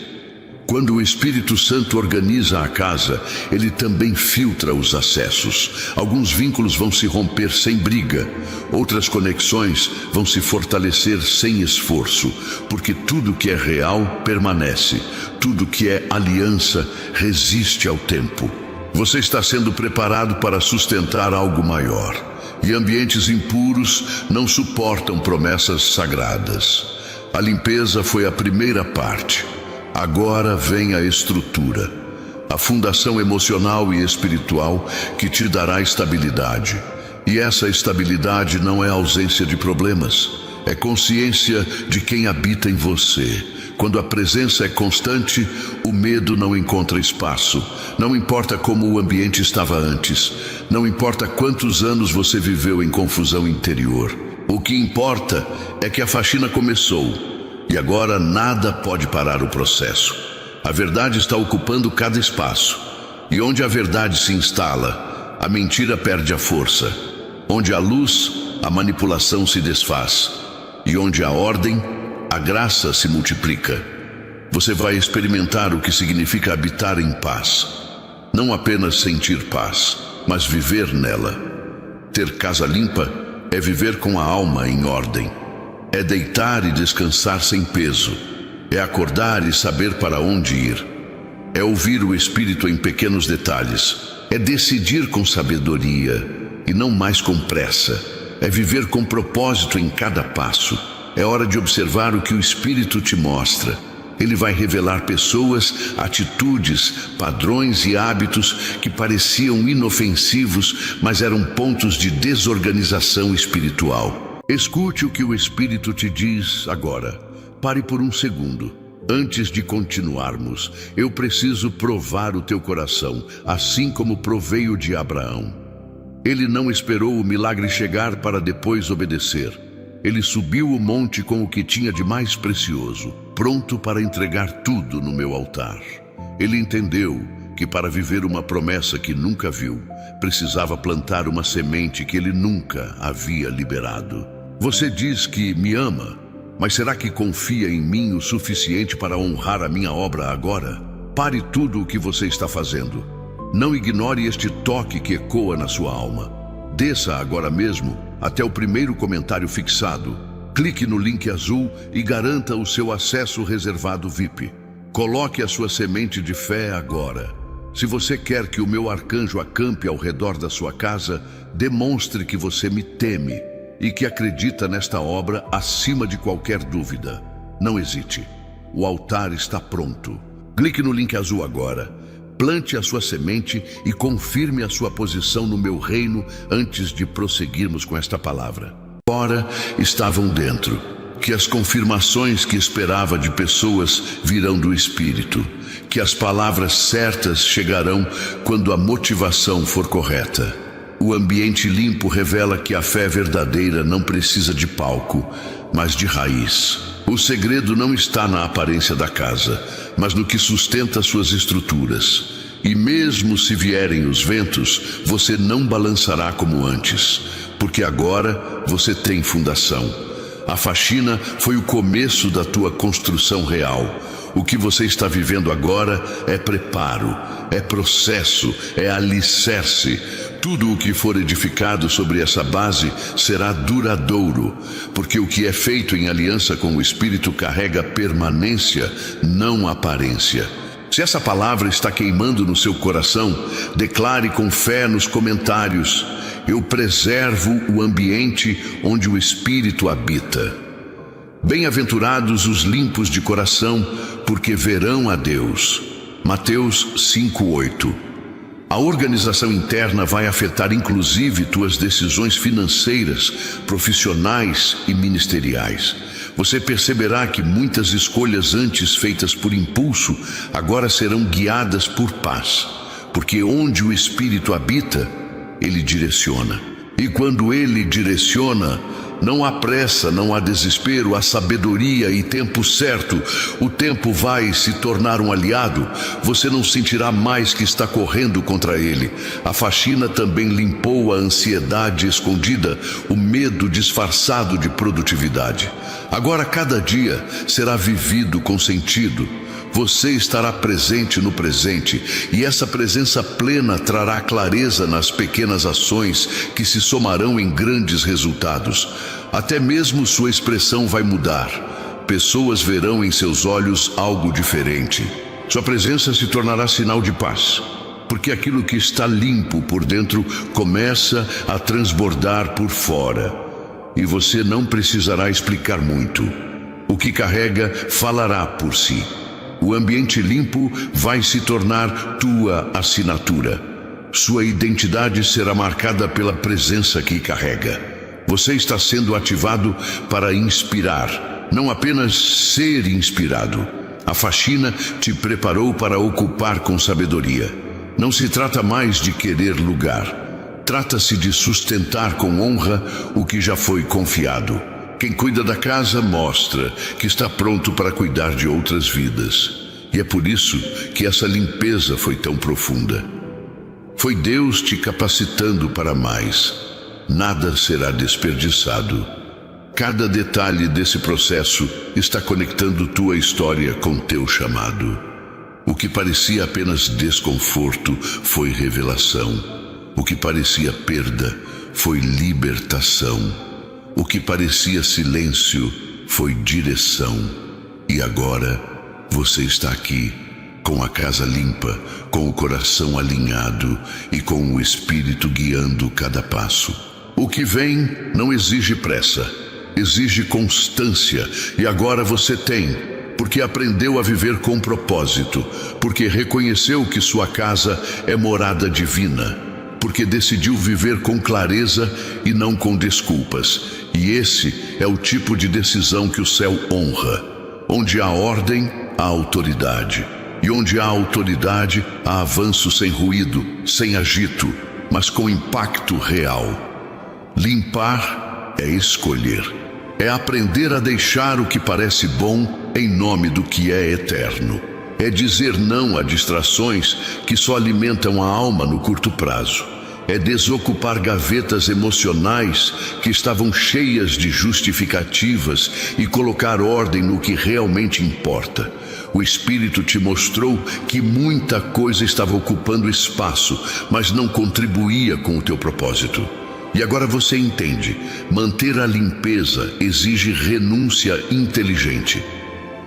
Quando o Espírito Santo organiza a casa, ele também filtra os acessos. Alguns vínculos vão se romper sem briga, outras conexões vão se fortalecer sem esforço, porque tudo que é real permanece, tudo que é aliança resiste ao tempo. Você está sendo preparado para sustentar algo maior, e ambientes impuros não suportam promessas sagradas. A limpeza foi a primeira parte. Agora vem a estrutura, a fundação emocional e espiritual que te dará estabilidade. E essa estabilidade não é ausência de problemas, é consciência de quem habita em você. Quando a presença é constante, o medo não encontra espaço. Não importa como o ambiente estava antes, não importa quantos anos você viveu em confusão interior. O que importa é que a faxina começou. E agora nada pode parar o processo. A verdade está ocupando cada espaço. E onde a verdade se instala, a mentira perde a força. Onde há luz, a manipulação se desfaz. E onde há ordem, a graça se multiplica. Você vai experimentar o que significa habitar em paz. Não apenas sentir paz, mas viver nela. Ter casa limpa é viver com a alma em ordem. É deitar e descansar sem peso. É acordar e saber para onde ir. É ouvir o Espírito em pequenos detalhes. É decidir com sabedoria e não mais com pressa. É viver com propósito em cada passo. É hora de observar o que o Espírito te mostra. Ele vai revelar pessoas, atitudes, padrões e hábitos que pareciam inofensivos, mas eram pontos de desorganização espiritual. Escute o que o Espírito te diz agora. Pare por um segundo. Antes de continuarmos, eu preciso provar o teu coração, assim como provei o de Abraão. Ele não esperou o milagre chegar para depois obedecer. Ele subiu o monte com o que tinha de mais precioso, pronto para entregar tudo no meu altar. Ele entendeu que para viver uma promessa que nunca viu, precisava plantar uma semente que ele nunca havia liberado. Você diz que me ama, mas será que confia em mim o suficiente para honrar a minha obra agora? Pare tudo o que você está fazendo. Não ignore este toque que ecoa na sua alma. Desça agora mesmo até o primeiro comentário fixado Clique no link azul e garanta o seu acesso reservado VIP. Coloque a sua semente de fé agora. Se você quer que o meu arcanjo acampe ao redor da sua casa, demonstre que você me teme e que acredita nesta obra acima de qualquer dúvida. Não hesite. O altar está pronto. Clique no link azul agora. Plante a sua semente e confirme a sua posição no meu reino antes de prosseguirmos com esta palavra. Fora estavam dentro, que as confirmações que esperava de pessoas virão do Espírito, que as palavras certas chegarão quando a motivação for correta. O ambiente limpo revela que a fé verdadeira não precisa de palco, mas de raiz. O segredo não está na aparência da casa, mas no que sustenta suas estruturas. E mesmo se vierem os ventos, você não balançará como antes, porque agora você tem fundação. A faxina foi o começo da tua construção real. O que você está vivendo agora é preparo, é processo, é alicerce. Tudo o que for edificado sobre essa base será duradouro, porque o que é feito em aliança com o Espírito carrega permanência, não aparência. Se essa palavra está queimando no seu coração, declare com fé nos comentários: eu preservo o ambiente onde o Espírito habita. Bem-aventurados os limpos de coração, porque verão a Deus. Mateus 5:8. A organização interna vai afetar inclusive tuas decisões financeiras, profissionais e ministeriais. Você perceberá que muitas escolhas antes feitas por impulso agora serão guiadas por paz, porque onde o Espírito habita, ele direciona. E quando ele direciona, não há pressa, não há desespero, há sabedoria e tempo certo. O tempo vai se tornar um aliado. Você não sentirá mais que está correndo contra ele. A faxina também limpou a ansiedade escondida, o medo disfarçado de produtividade. Agora cada dia será vivido com sentido. Você estará presente no presente, e essa presença plena trará clareza nas pequenas ações que se somarão em grandes resultados. Até mesmo sua expressão vai mudar. Pessoas verão em seus olhos algo diferente. Sua presença se tornará sinal de paz, porque aquilo que está limpo por dentro começa a transbordar por fora. E você não precisará explicar muito. O que carrega falará por si. O ambiente limpo vai se tornar tua assinatura. Sua identidade será marcada pela presença que carrega. Você está sendo ativado para inspirar, não apenas ser inspirado. A faxina te preparou para ocupar com sabedoria. Não se trata mais de querer lugar. Trata-se de sustentar com honra o que já foi confiado. Quem cuida da casa mostra que está pronto para cuidar de outras vidas. E é por isso que essa limpeza foi tão profunda. Foi Deus te capacitando para mais. Nada será desperdiçado. Cada detalhe desse processo está conectando tua história com teu chamado. O que parecia apenas desconforto foi revelação. O que parecia perda foi libertação. O que parecia silêncio foi direção. E agora você está aqui, com a casa limpa, com o coração alinhado e com o Espírito guiando cada passo. O que vem não exige pressa, exige constância. E agora você tem, porque aprendeu a viver com propósito, porque reconheceu que sua casa é morada divina, porque decidiu viver com clareza e não com desculpas. E esse é o tipo de decisão que o céu honra. Onde há ordem, há autoridade. E onde há autoridade, há avanço sem ruído, sem agito, mas com impacto real. Limpar é escolher. É aprender a deixar o que parece bom em nome do que é eterno. É dizer não a distrações que só alimentam a alma no curto prazo. É desocupar gavetas emocionais que estavam cheias de justificativas e colocar ordem no que realmente importa. O Espírito te mostrou que muita coisa estava ocupando espaço, mas não contribuía com o teu propósito. E agora você entende, manter a limpeza exige renúncia inteligente.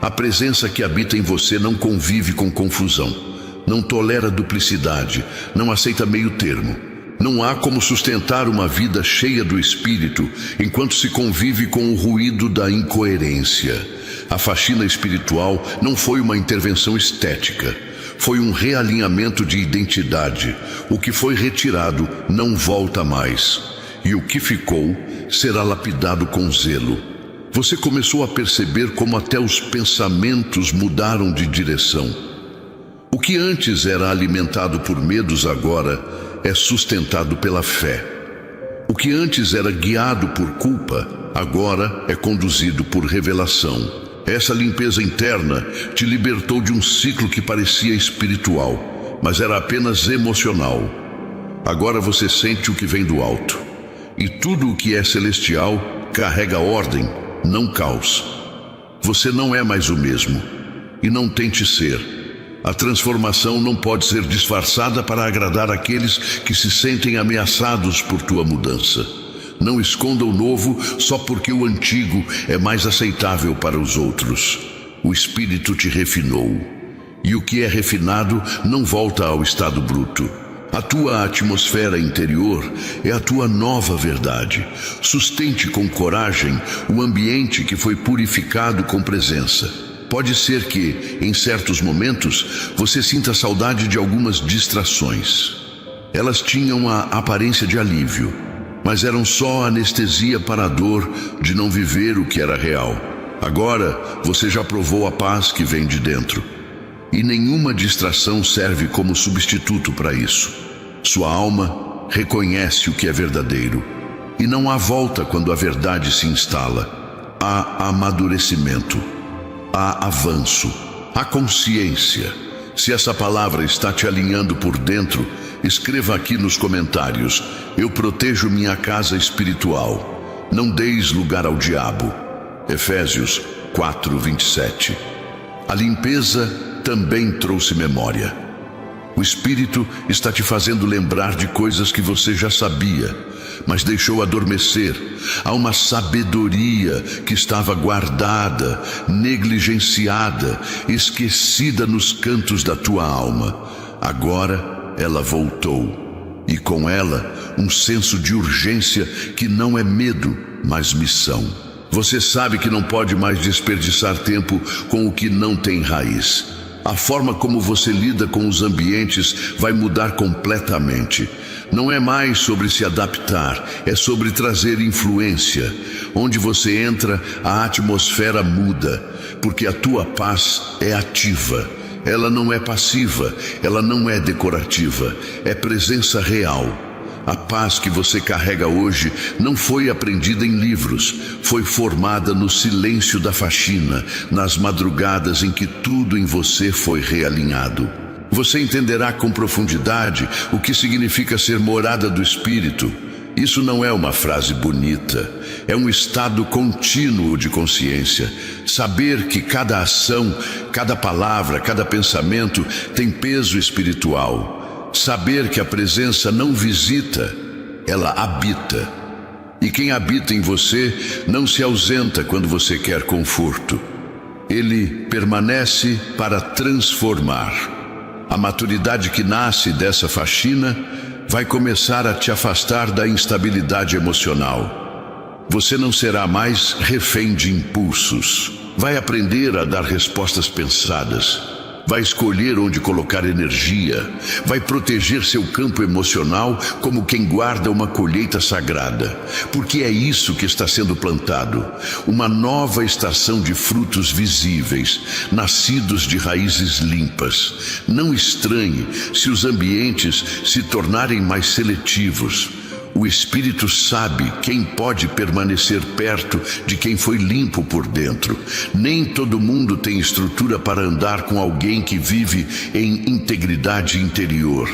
A presença que habita em você não convive com confusão, não tolera duplicidade, não aceita meio termo. Não há como sustentar uma vida cheia do Espírito enquanto se convive com o ruído da incoerência. A faxina espiritual não foi uma intervenção estética, foi um realinhamento de identidade. O que foi retirado não volta mais, e o que ficou será lapidado com zelo. Você começou a perceber como até os pensamentos mudaram de direção. O que antes era alimentado por medos agora é sustentado pela fé. O que antes era guiado por culpa, agora é conduzido por revelação. Essa limpeza interna te libertou de um ciclo que parecia espiritual, mas era apenas emocional. Agora você sente o que vem do alto. E tudo o que é celestial carrega ordem, não caos. Você não é mais o mesmo, e não tente ser. A transformação não pode ser disfarçada para agradar aqueles que se sentem ameaçados por tua mudança. Não esconda o novo só porque o antigo é mais aceitável para os outros. O Espírito te refinou, e o que é refinado não volta ao estado bruto. A tua atmosfera interior é a tua nova verdade. Sustente com coragem o ambiente que foi purificado com presença. Pode ser que, em certos momentos, você sinta saudade de algumas distrações. Elas tinham a aparência de alívio, mas eram só anestesia para a dor de não viver o que era real. Agora, você já provou a paz que vem de dentro. E nenhuma distração serve como substituto para isso. Sua alma reconhece o que é verdadeiro. E não há volta quando a verdade se instala. Há amadurecimento. Há avanço, há consciência. Se essa palavra está te alinhando por dentro, escreva aqui nos comentários: eu protejo minha casa espiritual. Não deis lugar ao diabo. Efésios 4:27. A limpeza também trouxe memória. O Espírito está te fazendo lembrar de coisas que você já sabia, mas deixou adormecer. Há uma sabedoria que estava guardada, negligenciada, esquecida nos cantos da tua alma. Agora ela voltou, e com ela um senso de urgência que não é medo, mas missão. Você sabe que não pode mais desperdiçar tempo com o que não tem raiz. A forma como você lida com os ambientes vai mudar completamente. Não é mais sobre se adaptar, é sobre trazer influência. Onde você entra, a atmosfera muda, porque a tua paz é ativa. Ela não é passiva, ela não é decorativa, é presença real. A paz que você carrega hoje não foi aprendida em livros, foi formada no silêncio da faxina, nas madrugadas em que tudo em você foi realinhado. Você entenderá com profundidade o que significa ser morada do Espírito. Isso não é uma frase bonita, é um estado contínuo de consciência. Saber que cada ação, cada palavra, cada pensamento tem peso espiritual. Saber que a presença não visita, ela habita. E quem habita em você não se ausenta quando você quer conforto. Ele permanece para transformar. A maturidade que nasce dessa faxina vai começar a te afastar da instabilidade emocional. Você não será mais refém de impulsos. Vai aprender a dar respostas pensadas. Vai escolher onde colocar energia. Vai proteger seu campo emocional como quem guarda uma colheita sagrada. Porque é isso que está sendo plantado. Uma nova estação de frutos visíveis, nascidos de raízes limpas. Não estranhe se os ambientes se tornarem mais seletivos. O Espírito sabe quem pode permanecer perto de quem foi limpo por dentro. Nem todo mundo tem estrutura para andar com alguém que vive em integridade interior.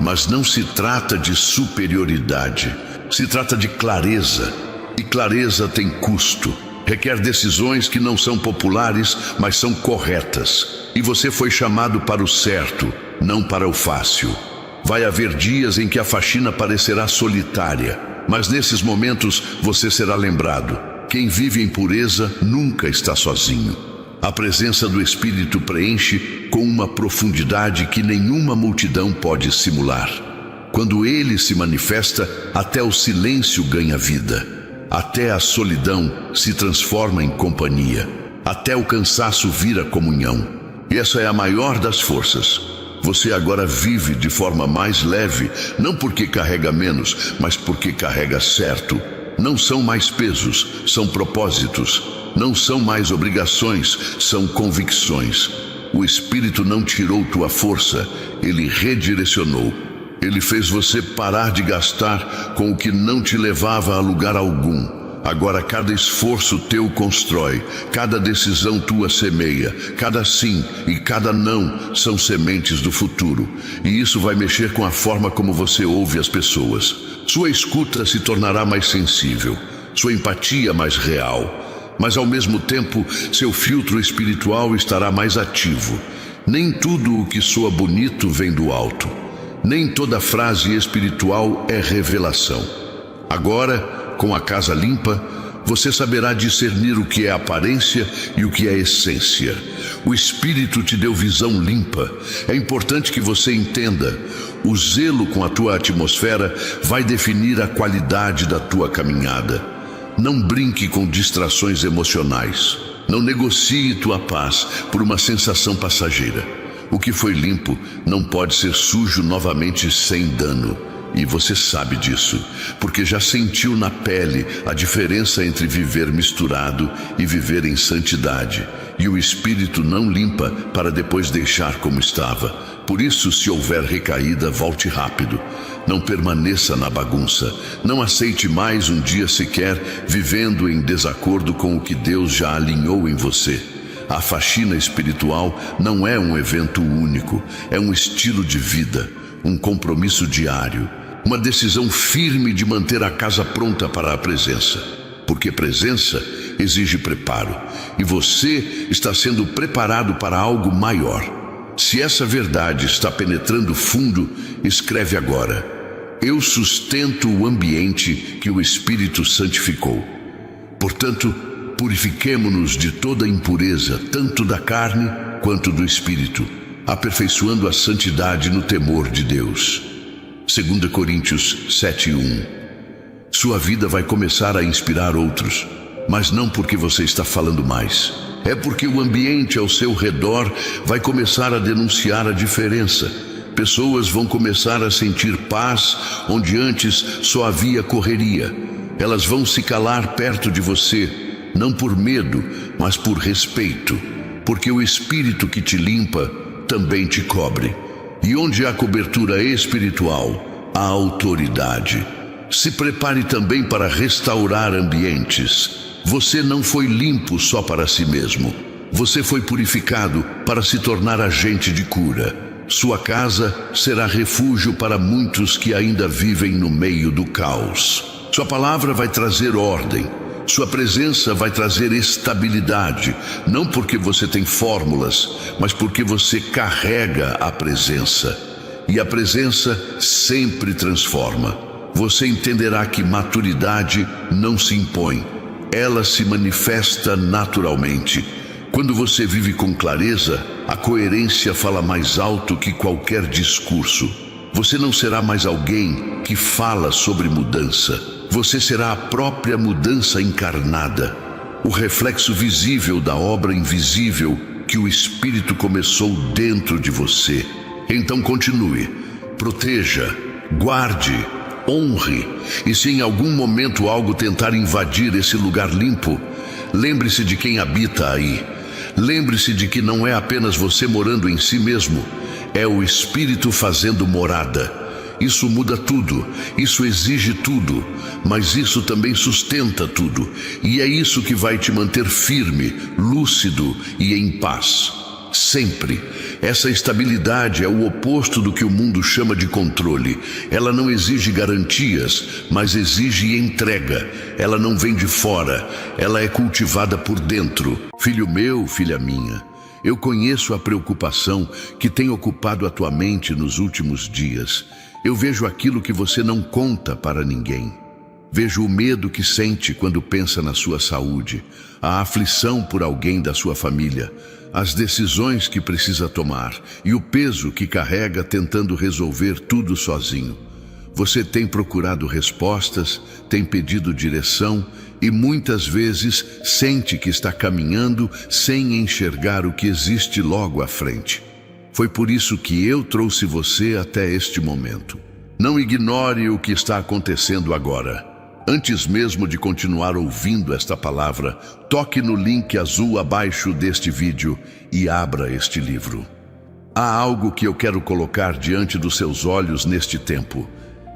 Mas não se trata de superioridade, se trata de clareza. E clareza tem custo. Requer decisões que não são populares, mas são corretas. E você foi chamado para o certo, não para o fácil. Vai haver dias em que a faxina parecerá solitária, Mas nesses momentos você será lembrado: quem vive em pureza nunca está sozinho. A presença do Espírito preenche com uma profundidade que nenhuma multidão pode simular. Quando ele se manifesta, até o silêncio ganha vida. Até a solidão se transforma em companhia. Até o cansaço vira comunhão. E essa é a maior das forças. Você agora vive de forma mais leve, não porque carrega menos, mas porque carrega certo. Não são mais pesos, são propósitos. Não são mais obrigações, são convicções. O Espírito não tirou tua força, ele redirecionou. Ele fez você parar de gastar com o que não te levava a lugar algum. Agora cada esforço teu constrói, cada decisão tua semeia, cada sim e cada não são sementes do futuro. E isso vai mexer com a forma como você ouve as pessoas. Sua escuta se tornará mais sensível, sua empatia mais real. Mas ao mesmo tempo, seu filtro espiritual estará mais ativo. Nem tudo o que soa bonito vem do alto. Nem toda frase espiritual é revelação. Agora, com a casa limpa, você saberá discernir o que é aparência e o que é essência. O Espírito te deu visão limpa. É importante que você entenda: o zelo com a tua atmosfera vai definir a qualidade da tua caminhada. Não brinque com distrações emocionais. Não negocie tua paz por uma sensação passageira. O que foi limpo não pode ser sujo novamente sem dano. E você sabe disso, porque já sentiu na pele a diferença entre viver misturado e viver em santidade. E o Espírito não limpa para depois deixar como estava. Por isso, se houver recaída, volte rápido. Não permaneça na bagunça. Não aceite mais um dia sequer vivendo em desacordo com o que Deus já alinhou em você. A faxina espiritual não é um evento único, é um estilo de vida, um compromisso diário, uma decisão firme de manter a casa pronta para a presença. Porque presença exige preparo, e você está sendo preparado para algo maior. Se essa verdade está penetrando fundo, escreve agora: eu sustento o ambiente que o Espírito santificou. Portanto, purifiquemo-nos de toda impureza, tanto da carne quanto do espírito, aperfeiçoando a santidade no temor de Deus. 2 Coríntios 7:1. Sua vida vai começar a inspirar outros, mas não porque você está falando mais. É porque o ambiente ao seu redor vai começar a denunciar a diferença. Pessoas vão começar a sentir paz onde antes só havia correria. Elas vão se calar perto de você, não por medo, mas por respeito, porque o Espírito que te limpa também te cobre. E onde há cobertura espiritual, há autoridade. Se prepare também para restaurar ambientes. Você não foi limpo só para si mesmo. Você foi purificado para se tornar agente de cura. Sua casa será refúgio para muitos que ainda vivem no meio do caos. Sua palavra vai trazer ordem. Sua presença vai trazer estabilidade, não porque você tem fórmulas, mas porque você carrega a presença. E a presença sempre transforma. Você entenderá que maturidade não se impõe, ela se manifesta naturalmente. Quando você vive com clareza, a coerência fala mais alto que qualquer discurso. Você não será mais alguém que fala sobre mudança. Você será a própria mudança encarnada, o reflexo visível da obra invisível que o Espírito começou dentro de você. Então continue, proteja, guarde, honre, e se em algum momento algo tentar invadir esse lugar limpo, lembre-se de quem habita aí. Lembre-se de que não é apenas você morando em si mesmo, é o Espírito fazendo morada. Isso muda tudo, isso exige tudo, mas isso também sustenta tudo. E é isso que vai te manter firme, lúcido e em paz. Sempre. Essa estabilidade é o oposto do que o mundo chama de controle. Ela não exige garantias, mas exige entrega. Ela não vem de fora, ela é cultivada por dentro. Filho meu, filha minha, eu conheço a preocupação que tem ocupado a tua mente nos últimos dias. Eu vejo aquilo que você não conta para ninguém. Vejo o medo que sente quando pensa na sua saúde, a aflição por alguém da sua família, as decisões que precisa tomar e o peso que carrega tentando resolver tudo sozinho. Você tem procurado respostas, tem pedido direção e muitas vezes sente que está caminhando sem enxergar o que existe logo à frente. Foi por isso que eu trouxe você até este momento. Não ignore o que está acontecendo agora. Antes mesmo de continuar ouvindo esta palavra, toque no link azul abaixo deste vídeo e abra este livro. Há algo que eu quero colocar diante dos seus olhos neste tempo.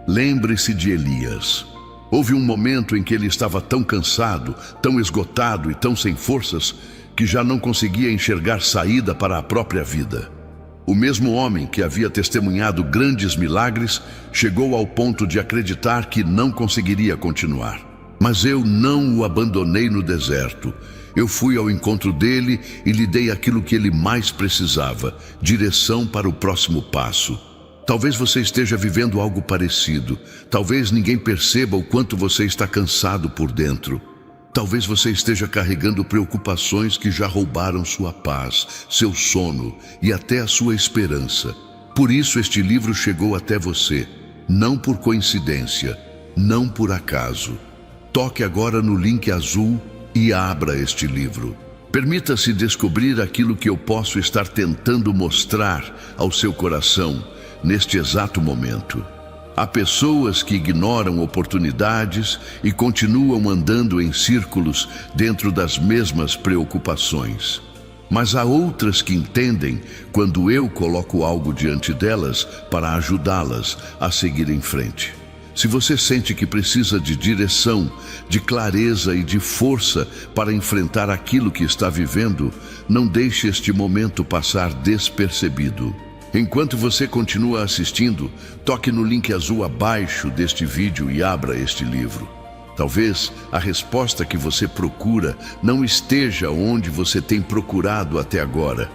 Lembre-se de Elias. Houve um momento em que ele estava tão cansado, tão esgotado e tão sem forças, que já não conseguia enxergar saída para a própria vida. O mesmo homem que havia testemunhado grandes milagres chegou ao ponto de acreditar que não conseguiria continuar. Mas eu não o abandonei no deserto. Eu fui ao encontro dele e lhe dei aquilo que ele mais precisava, direção para o próximo passo. Talvez você esteja vivendo algo parecido. Talvez ninguém perceba o quanto você está cansado por dentro. Talvez você esteja carregando preocupações que já roubaram sua paz, seu sono e até a sua esperança. Por isso este livro chegou até você, não por coincidência, não por acaso. Toque agora no link azul e abra este livro. Permita-se descobrir aquilo que eu posso estar tentando mostrar ao seu coração neste exato momento. Há pessoas que ignoram oportunidades e continuam andando em círculos dentro das mesmas preocupações. Mas há outras que entendem quando eu coloco algo diante delas para ajudá-las a seguir em frente. Se você sente que precisa de direção, de clareza e de força para enfrentar aquilo que está vivendo, não deixe este momento passar despercebido. Enquanto você continua assistindo, toque no link azul abaixo deste vídeo e abra este livro. Talvez a resposta que você procura não esteja onde você tem procurado até agora.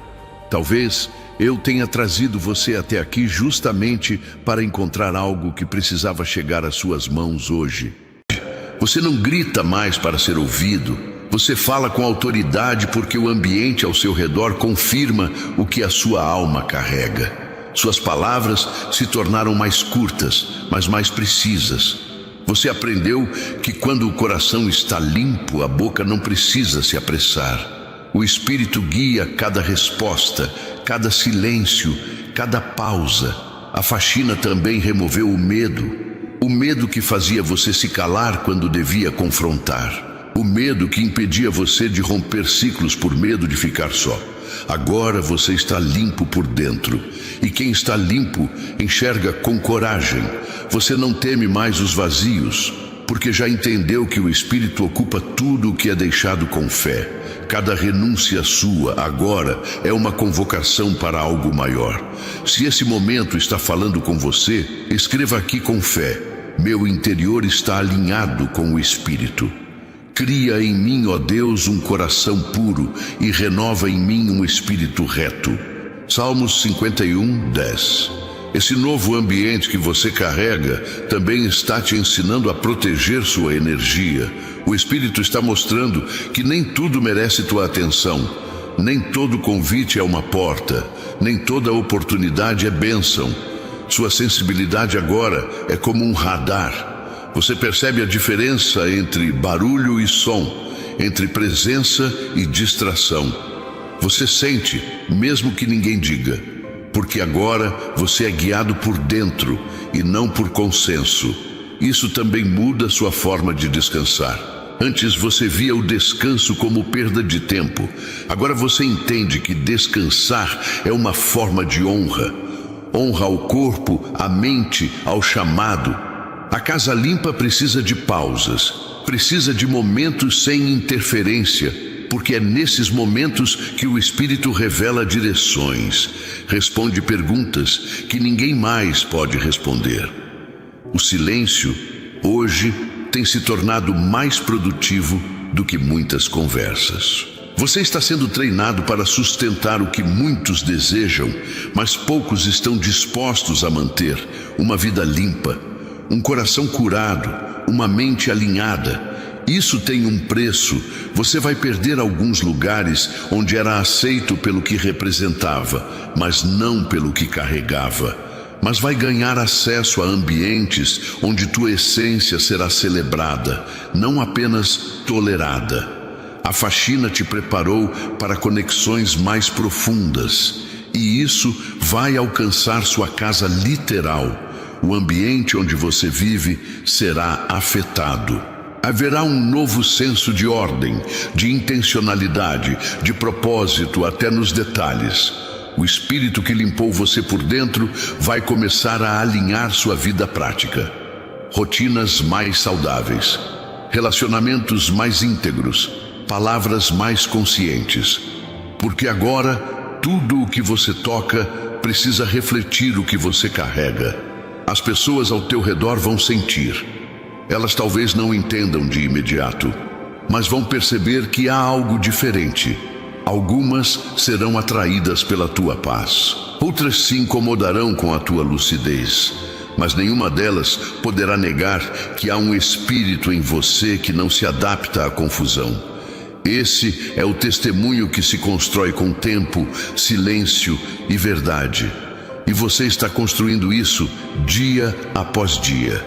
Talvez eu tenha trazido você até aqui justamente para encontrar algo que precisava chegar às suas mãos hoje. Você não grita mais para ser ouvido. Você fala com autoridade porque o ambiente ao seu redor confirma o que a sua alma carrega. Suas palavras se tornaram mais curtas, mas mais precisas. Você aprendeu que quando o coração está limpo, a boca não precisa se apressar. O Espírito guia cada resposta, cada silêncio, cada pausa. A faxina também removeu o medo que fazia você se calar quando devia confrontar. O medo que impedia você de romper ciclos por medo de ficar só. Agora você está limpo por dentro. E quem está limpo enxerga com coragem. Você não teme mais os vazios, porque já entendeu que o Espírito ocupa tudo o que é deixado com fé. Cada renúncia sua agora é uma convocação para algo maior. Se esse momento está falando com você, escreva aqui com fé: meu interior está alinhado com o Espírito. Cria em mim, ó Deus, um coração puro e renova em mim um espírito reto. Salmos 51, 10. Esse novo ambiente que você carrega também está te ensinando a proteger sua energia. O Espírito está mostrando que nem tudo merece tua atenção. Nem todo convite é uma porta, nem toda oportunidade é bênção. Sua sensibilidade agora é como um radar. Você percebe a diferença entre barulho e som, entre presença e distração. Você sente, mesmo que ninguém diga, porque agora você é guiado por dentro e não por consenso. Isso também muda sua forma de descansar. Antes você via o descanso como perda de tempo. Agora você entende que descansar é uma forma de honra. Honra ao corpo, à mente, ao chamado. A casa limpa precisa de pausas, precisa de momentos sem interferência, porque é nesses momentos que o Espírito revela direções, responde perguntas que ninguém mais pode responder. O silêncio, hoje, tem se tornado mais produtivo do que muitas conversas. Você está sendo treinado para sustentar o que muitos desejam, mas poucos estão dispostos a manter: uma vida limpa. um coração curado, uma mente alinhada. Isso tem um preço. Você vai perder alguns lugares onde era aceito pelo que representava, mas não pelo que carregava. Mas vai ganhar acesso a ambientes onde tua essência será celebrada, não apenas tolerada. A faxina te preparou para conexões mais profundas, e isso vai alcançar sua casa literal. O ambiente onde você vive será afetado. Haverá um novo senso de ordem, de intencionalidade, de propósito, até nos detalhes. O Espírito que limpou você por dentro vai começar a alinhar sua vida prática. Rotinas mais saudáveis, relacionamentos mais íntegros, palavras mais conscientes. Porque agora, tudo o que você toca precisa refletir o que você carrega. As pessoas ao teu redor vão sentir. Elas talvez não entendam de imediato, mas vão perceber que há algo diferente. Algumas serão atraídas pela tua paz. Outras se incomodarão com a tua lucidez, mas nenhuma delas poderá negar que há um espírito em você que não se adapta à confusão. Esse é o testemunho que se constrói com tempo, silêncio e verdade. E você está construindo isso dia após dia.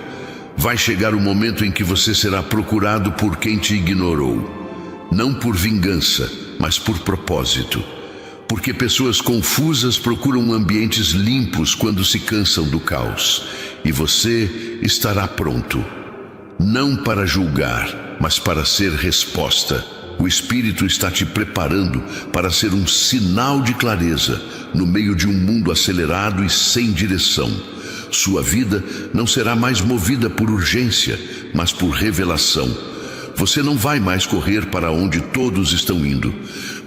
Vai chegar o momento em que você será procurado por quem te ignorou. Não por vingança, mas por propósito. Porque pessoas confusas procuram ambientes limpos quando se cansam do caos. E você estará pronto. Não para julgar, mas para ser resposta. O Espírito está te preparando para ser um sinal de clareza no meio de um mundo acelerado e sem direção. Sua vida não será mais movida por urgência, mas por revelação. Você não vai mais correr para onde todos estão indo.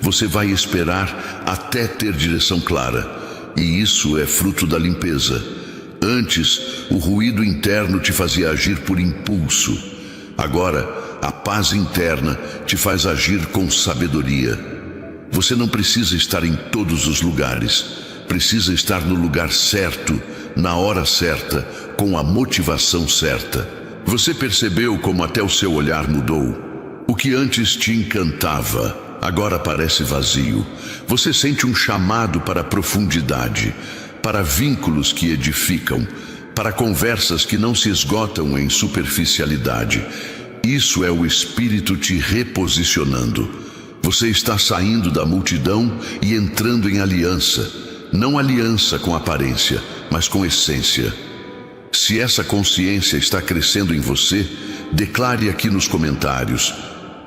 Você vai esperar até ter direção clara. E isso é fruto da limpeza. Antes, o ruído interno te fazia agir por impulso. Agora, a paz interna te faz agir com sabedoria. Você não precisa estar em todos os lugares. Precisa estar no lugar certo, na hora certa, com a motivação certa. Você percebeu como até o seu olhar mudou? O que antes te encantava, agora parece vazio. Você sente um chamado para a profundidade, para vínculos que edificam, para conversas que não se esgotam em superficialidade. Isso é o Espírito te reposicionando. Você está saindo da multidão e entrando em aliança. Não aliança com aparência, mas com essência. Se essa consciência está crescendo em você, declare aqui nos comentários: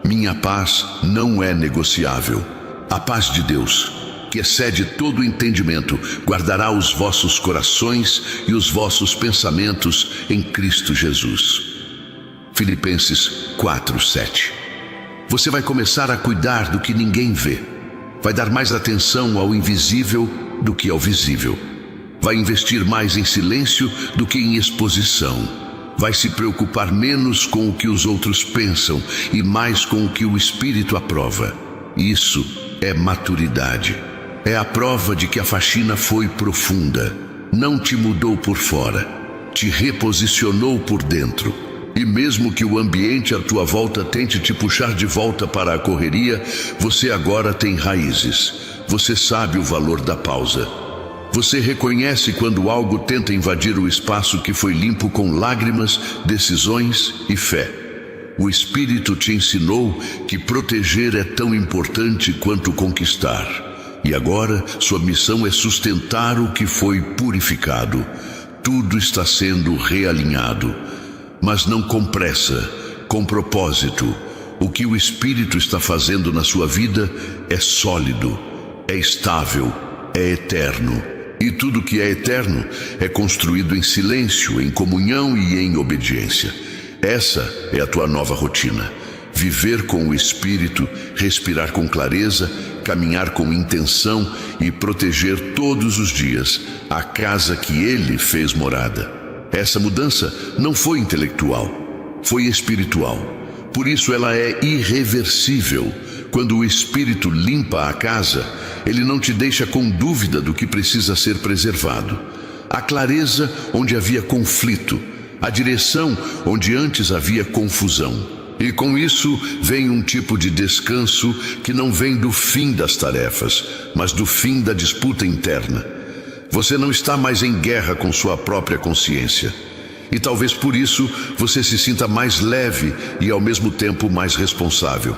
minha paz não é negociável. A paz de Deus, que excede todo entendimento, guardará os vossos corações e os vossos pensamentos em Cristo Jesus. Filipenses 4:7. Você vai começar a cuidar do que ninguém vê. Vai dar mais atenção ao invisível do que ao visível. Vai investir mais em silêncio do que em exposição. Vai se preocupar menos com o que os outros pensam e mais com o que o Espírito aprova. Isso é maturidade. É a prova de que a faxina foi profunda. Não te mudou por fora, te reposicionou por dentro. E mesmo que o ambiente à tua volta tente te puxar de volta para a correria, você agora tem raízes. Você sabe o valor da pausa. Você reconhece quando algo tenta invadir o espaço que foi limpo com lágrimas, decisões e fé. O Espírito te ensinou que proteger é tão importante quanto conquistar. E agora sua missão é sustentar o que foi purificado. Tudo está sendo realinhado. Mas não com pressa, com propósito. O que o Espírito está fazendo na sua vida é sólido, é estável, é eterno. E tudo que é eterno é construído em silêncio, em comunhão e em obediência. Essa é a tua nova rotina. Viver com o Espírito, respirar com clareza, caminhar com intenção e proteger todos os dias a casa que Ele fez morada. Essa mudança não foi intelectual, foi espiritual. Por isso ela é irreversível. Quando o Espírito limpa a casa, ele não te deixa com dúvida do que precisa ser preservado. Há clareza onde havia conflito, a direção onde antes havia confusão. E com isso vem um tipo de descanso que não vem do fim das tarefas, mas do fim da disputa interna. Você não está mais em guerra com sua própria consciência. E talvez por isso você se sinta mais leve e ao mesmo tempo mais responsável.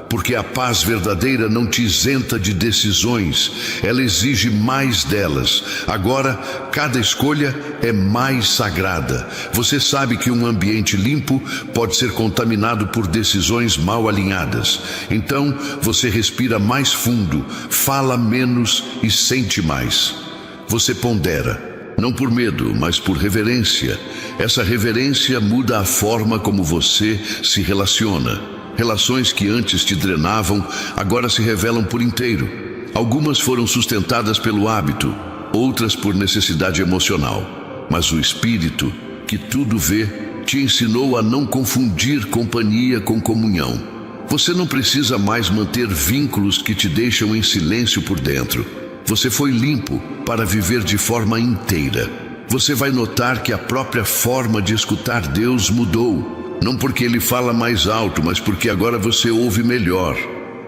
Porque a paz verdadeira não te isenta de decisões, ela exige mais delas. Agora, cada escolha é mais sagrada. Você sabe que um ambiente limpo pode ser contaminado por decisões mal alinhadas. Então, você respira mais fundo, fala menos e sente mais. Você pondera, não por medo, mas por reverência. Essa reverência muda a forma como você se relaciona. Relações que antes te drenavam, agora se revelam por inteiro. Algumas foram sustentadas pelo hábito, outras por necessidade emocional. Mas o Espírito, que tudo vê, te ensinou a não confundir companhia com comunhão. Você não precisa mais manter vínculos que te deixam em silêncio por dentro. Você foi limpo para viver de forma inteira. Você vai notar que a própria forma de escutar Deus mudou. Não porque Ele fala mais alto, mas porque agora você ouve melhor.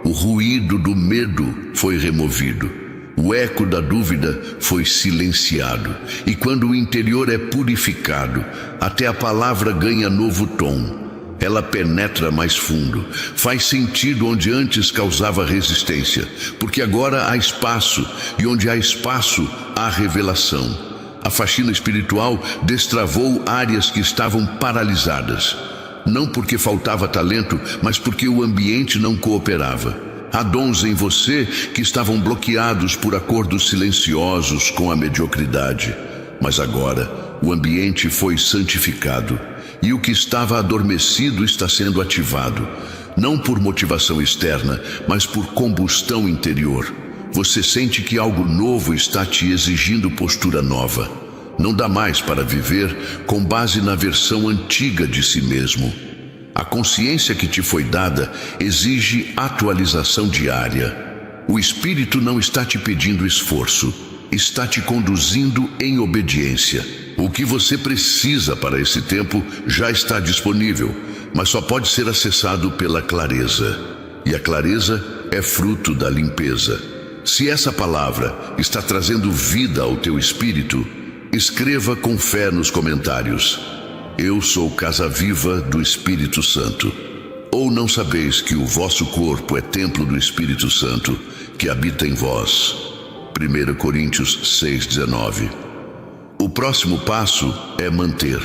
O ruído do medo foi removido. O eco da dúvida foi silenciado. E quando o interior é purificado, até a palavra ganha novo tom. Ela penetra mais fundo, faz sentido onde antes causava resistência, porque agora há espaço, e onde há espaço, há revelação. A faxina espiritual destravou áreas que estavam paralisadas. Não porque faltava talento, mas porque o ambiente não cooperava. Há dons em você que estavam bloqueados por acordos silenciosos com a mediocridade. Mas agora, o ambiente foi santificado. E o que estava adormecido está sendo ativado. Não por motivação externa, mas por combustão interior. Você sente que algo novo está te exigindo postura nova. Não dá mais para viver com base na versão antiga de si mesmo. A consciência que te foi dada exige atualização diária. O Espírito não está te pedindo esforço, está te conduzindo em obediência. O que você precisa para esse tempo já está disponível, mas só pode ser acessado pela clareza. E a clareza é fruto da limpeza. Se essa palavra está trazendo vida ao teu espírito, escreva com fé nos comentários: eu sou casa viva do Espírito Santo. Ou não sabeis que o vosso corpo é templo do Espírito Santo, que habita em vós? 1 Coríntios 6,19. O próximo passo é manter,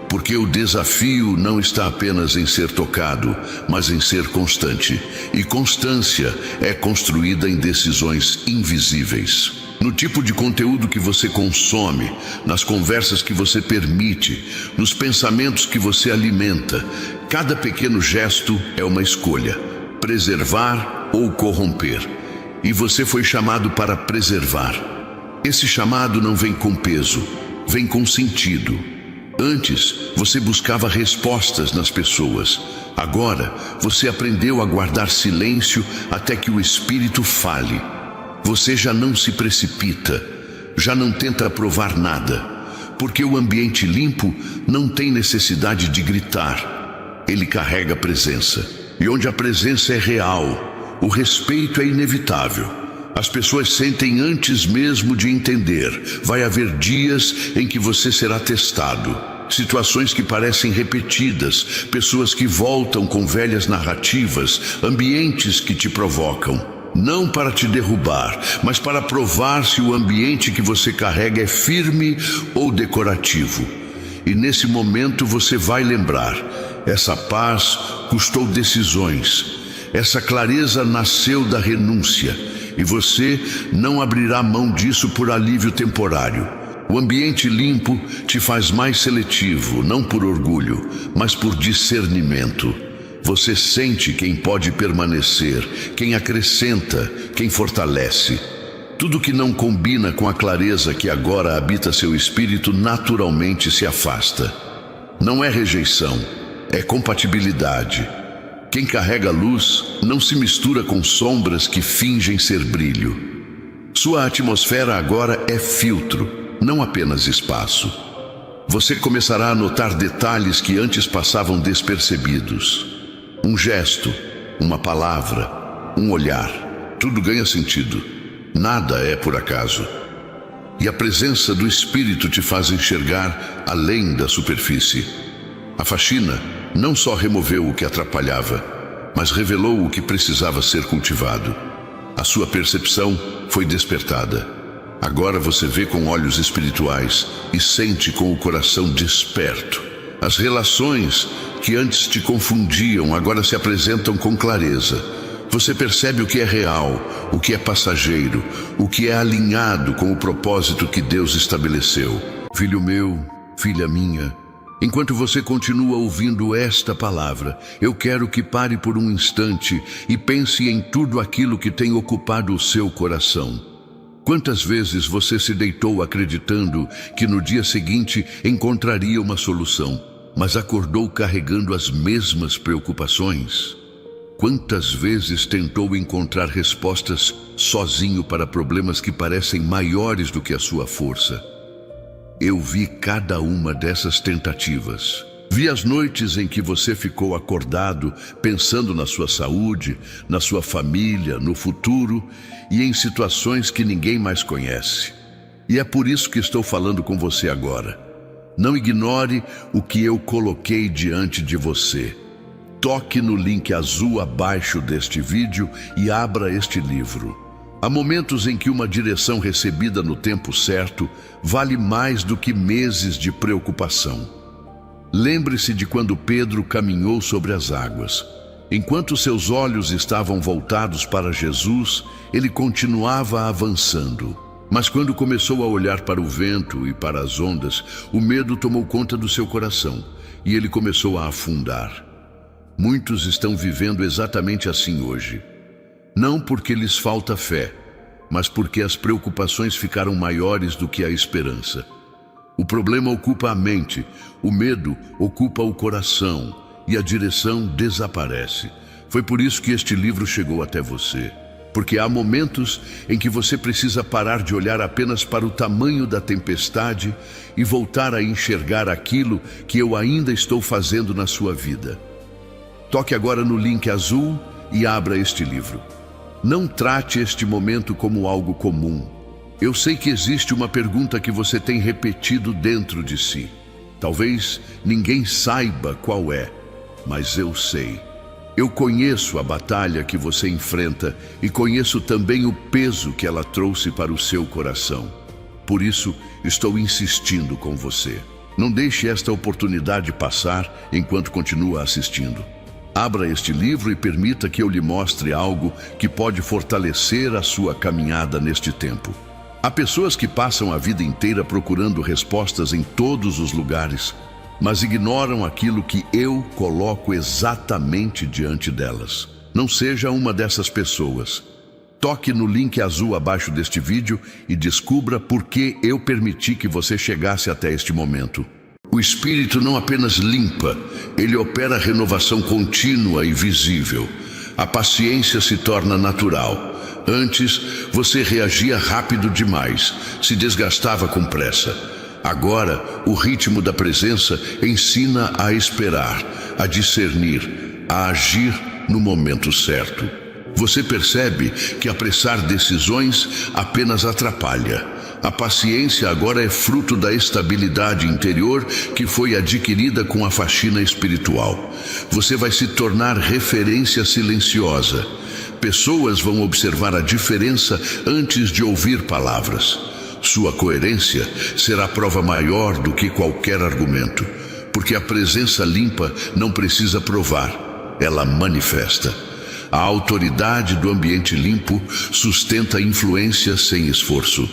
porque o desafio não está apenas em ser tocado, mas em ser constante. E constância é construída em decisões invisíveis. No tipo de conteúdo que você consome, nas conversas que você permite, nos pensamentos que você alimenta. Cada pequeno gesto é uma escolha: preservar ou corromper. E você foi chamado para preservar. Esse chamado não vem com peso, vem com sentido. Antes, você buscava respostas nas pessoas. Agora, você aprendeu a guardar silêncio até que o Espírito fale. Você já não se precipita, já não tenta provar nada, porque o ambiente limpo não tem necessidade de gritar. Ele carrega presença, e onde a presença é real, o respeito é inevitável. As pessoas sentem antes mesmo de entender. Vai haver dias em que você será testado. Situações que parecem repetidas, pessoas que voltam com velhas narrativas, ambientes que te provocam. Não para te derrubar, mas para provar se o ambiente que você carrega é firme ou decorativo. E nesse momento você vai lembrar: essa paz custou decisões. Essa clareza nasceu da renúncia. E você não abrirá mão disso por alívio temporário. O ambiente limpo te faz mais seletivo, não por orgulho, mas por discernimento. Você sente quem pode permanecer, quem acrescenta, quem fortalece. Tudo que não combina com a clareza que agora habita seu espírito naturalmente se afasta. Não é rejeição, é compatibilidade. Quem carrega luz não se mistura com sombras que fingem ser brilho. Sua atmosfera agora é filtro, não apenas espaço. Você começará a notar detalhes que antes passavam despercebidos. Um gesto, uma palavra, um olhar, tudo ganha sentido. Nada é por acaso. E a presença do Espírito te faz enxergar além da superfície. A faxina não só removeu o que atrapalhava, mas revelou o que precisava ser cultivado. A sua percepção foi despertada. Agora você vê com olhos espirituais e sente com o coração desperto. As relações que antes te confundiam agora se apresentam com clareza. Você percebe o que é real, o que é passageiro, o que é alinhado com o propósito que Deus estabeleceu. Filho meu, filha minha, enquanto você continua ouvindo esta palavra, eu quero que pare por um instante e pense em tudo aquilo que tem ocupado o seu coração. Quantas vezes você se deitou acreditando que no dia seguinte encontraria uma solução, mas acordou carregando as mesmas preocupações? Quantas vezes tentou encontrar respostas sozinho para problemas que parecem maiores do que a sua força? Eu vi cada uma dessas tentativas. Vi as noites em que você ficou acordado, pensando na sua saúde, na sua família, no futuro e em situações que ninguém mais conhece. E é por isso que estou falando com você agora. Não ignore o que eu coloquei diante de você. Toque no link azul abaixo deste vídeo e abra este livro. Há momentos em que uma direção recebida no tempo certo vale mais do que meses de preocupação. Lembre-se de quando Pedro caminhou sobre as águas. Enquanto seus olhos estavam voltados para Jesus, ele continuava avançando. Mas quando começou a olhar para o vento e para as ondas, o medo tomou conta do seu coração e ele começou a afundar. Muitos estão vivendo exatamente assim hoje. Não porque lhes falta fé, mas porque as preocupações ficaram maiores do que a esperança. O problema ocupa a mente, o medo ocupa o coração e a direção desaparece. Foi por isso que este livro chegou até você. Porque há momentos em que você precisa parar de olhar apenas para o tamanho da tempestade e voltar a enxergar aquilo que eu ainda estou fazendo na sua vida. Toque agora no link azul e abra este livro. Não trate este momento como algo comum. Eu sei que existe uma pergunta que você tem repetido dentro de si. Talvez ninguém saiba qual é, mas eu sei. Eu conheço a batalha que você enfrenta e conheço também o peso que ela trouxe para o seu coração. Por isso, estou insistindo com você. Não deixe esta oportunidade passar enquanto continua assistindo. Abra este livro e permita que eu lhe mostre algo que pode fortalecer a sua caminhada neste tempo. Há pessoas que passam a vida inteira procurando respostas em todos os lugares, mas ignoram aquilo que eu coloco exatamente diante delas. Não seja uma dessas pessoas. Toque no link azul abaixo deste vídeo e descubra por que eu permiti que você chegasse até este momento. O Espírito não apenas limpa, ele opera renovação contínua e visível. A paciência se torna natural. Antes, você reagia rápido demais, se desgastava com pressa. Agora, o ritmo da presença ensina a esperar, a discernir, a agir no momento certo. Você percebe que apressar decisões apenas atrapalha. A paciência agora é fruto da estabilidade interior que foi adquirida com a faxina espiritual. Você vai se tornar referência silenciosa. Pessoas vão observar a diferença antes de ouvir palavras. Sua coerência será prova maior do que qualquer argumento, porque a presença limpa não precisa provar, ela manifesta. A autoridade do ambiente limpo sustenta influência sem esforço.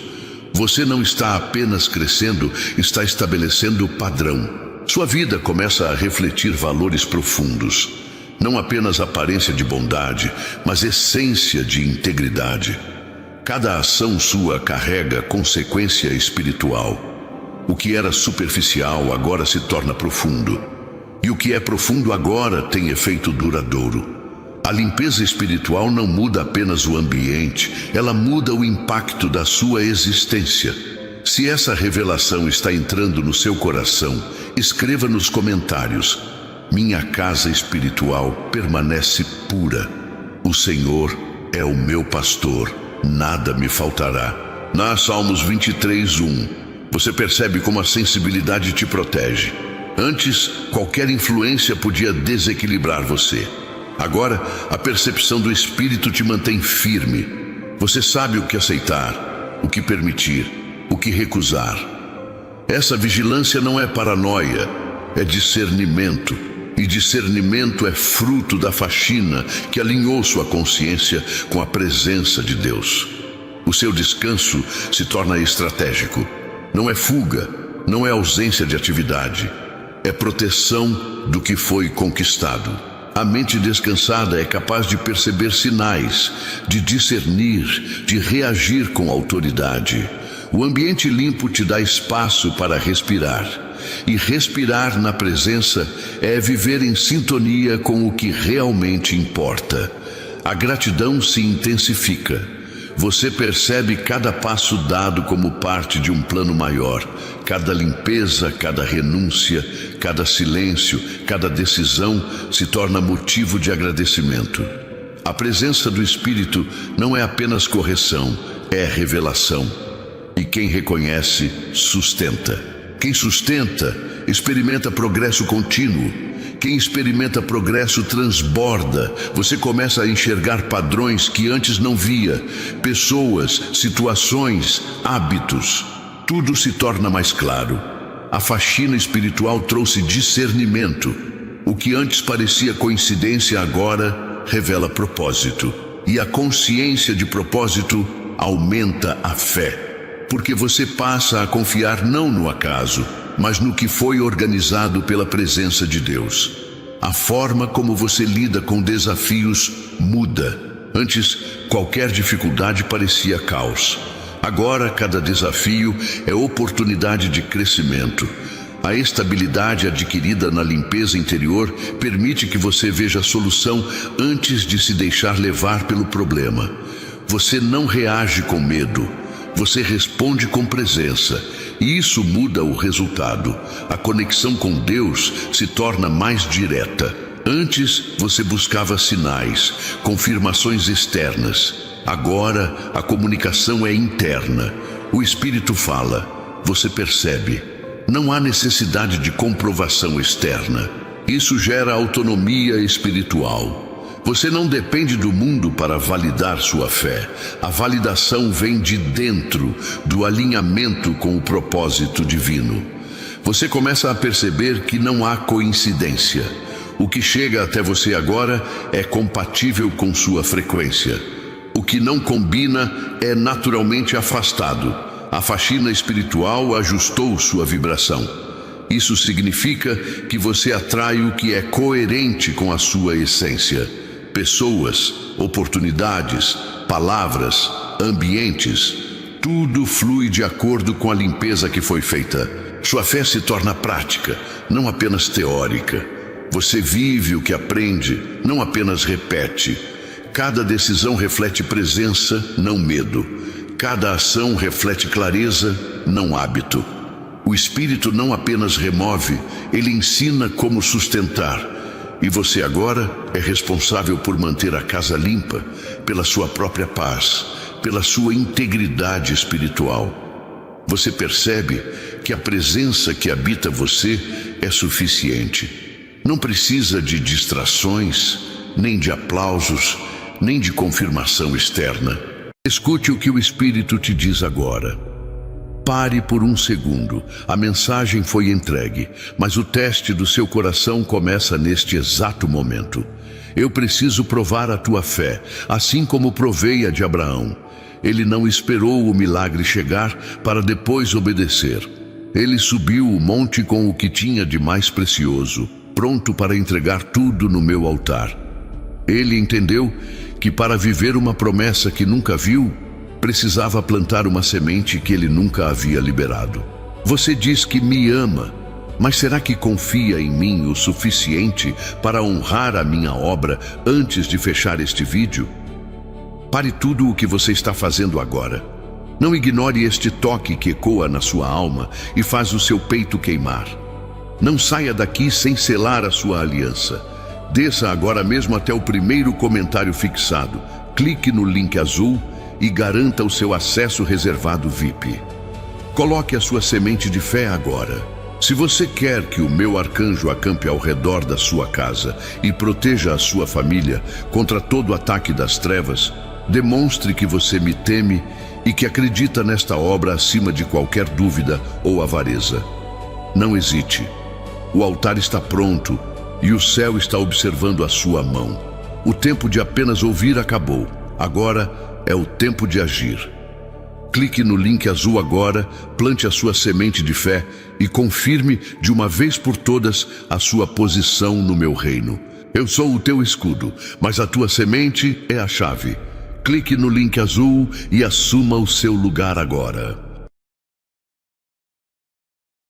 Você não está apenas crescendo, está estabelecendo o padrão. Sua vida começa a refletir valores profundos. Não apenas aparência de bondade, mas essência de integridade. Cada ação sua carrega consequência espiritual. O que era superficial agora se torna profundo. E o que é profundo agora tem efeito duradouro. A limpeza espiritual não muda apenas o ambiente, ela muda o impacto da sua existência. Se essa revelação está entrando no seu coração, escreva nos comentários: minha casa espiritual permanece pura. O Senhor é o meu pastor, nada me faltará. Na Salmos 23:1, você percebe como a sensibilidade te protege. Antes, qualquer influência podia desequilibrar você. Agora, a percepção do Espírito te mantém firme. Você sabe o que aceitar, o que permitir, o que recusar. Essa vigilância não é paranoia, é discernimento. E discernimento é fruto da faxina que alinhou sua consciência com a presença de Deus. O seu descanso se torna estratégico. Não é fuga, não é ausência de atividade. É proteção do que foi conquistado. A mente descansada é capaz de perceber sinais, de discernir, de reagir com autoridade. O ambiente limpo te dá espaço para respirar. E respirar na presença é viver em sintonia com o que realmente importa. A gratidão se intensifica. Você percebe cada passo dado como parte de um plano maior. Cada limpeza, cada renúncia, cada silêncio, cada decisão se torna motivo de agradecimento. A presença do Espírito não é apenas correção, é revelação. E quem reconhece, sustenta. Quem sustenta, experimenta progresso contínuo. Quem experimenta progresso transborda. Você começa a enxergar padrões que antes não via. Pessoas, situações, hábitos. Tudo se torna mais claro. A faxina espiritual trouxe discernimento. O que antes parecia coincidência agora revela propósito. E a consciência de propósito aumenta a fé. Porque você passa a confiar não no acaso, mas no que foi organizado pela presença de Deus. A forma como você lida com desafios muda. Antes, qualquer dificuldade parecia caos. Agora, cada desafio é oportunidade de crescimento. A estabilidade adquirida na limpeza interior permite que você veja a solução antes de se deixar levar pelo problema. Você não reage com medo. Você responde com presença, e isso muda o resultado. A conexão com Deus se torna mais direta. Antes, você buscava sinais, confirmações externas. Agora, a comunicação é interna. O Espírito fala, você percebe. Não há necessidade de comprovação externa. Isso gera autonomia espiritual. Você não depende do mundo para validar sua fé. A validação vem de dentro, do alinhamento com o propósito divino. Você começa a perceber que não há coincidência. O que chega até você agora é compatível com sua frequência. O que não combina é naturalmente afastado. A faxina espiritual ajustou sua vibração. Isso significa que você atrai o que é coerente com a sua essência. Pessoas, oportunidades, palavras, ambientes, tudo flui de acordo com a limpeza que foi feita. Sua fé se torna prática, não apenas teórica. Você vive o que aprende, não apenas repete. Cada decisão reflete presença, não medo. Cada ação reflete clareza, não hábito. O Espírito não apenas remove, ele ensina como sustentar. E você agora é responsável por manter a casa limpa, pela sua própria paz, pela sua integridade espiritual. Você percebe que a presença que habita você é suficiente. Não precisa de distrações, nem de aplausos, nem de confirmação externa. Escute o que o Espírito te diz agora. Pare por um segundo. A mensagem foi entregue, mas o teste do seu coração começa neste exato momento. Eu preciso provar a tua fé, assim como provei a de Abraão. Ele não esperou o milagre chegar para depois obedecer. Ele subiu o monte com o que tinha de mais precioso, pronto para entregar tudo no meu altar. Ele entendeu que para viver uma promessa que nunca viu, precisava plantar uma semente que ele nunca havia liberado. Você diz que me ama, mas será que confia em mim o suficiente para honrar a minha obra antes de fechar este vídeo? Pare tudo o que você está fazendo agora. Não ignore este toque que ecoa na sua alma e faz o seu peito queimar. Não saia daqui sem selar a sua aliança. Desça agora mesmo até o primeiro comentário fixado. Clique no link azul e garanta o seu acesso reservado VIP. Coloque a sua semente de fé agora. Se você quer que o meu arcanjo acampe ao redor da sua casa e proteja a sua família contra todo ataque das trevas, demonstre que você me teme e que acredita nesta obra acima de qualquer dúvida ou avareza. Não hesite. O altar está pronto e o céu está observando a sua mão. O tempo de apenas ouvir acabou. Agora é o tempo de agir. Clique no link azul agora, plante a sua semente de fé e confirme de uma vez por todas a sua posição no meu reino. Eu sou o teu escudo, mas a tua semente é a chave. Clique no link azul e assuma o seu lugar agora.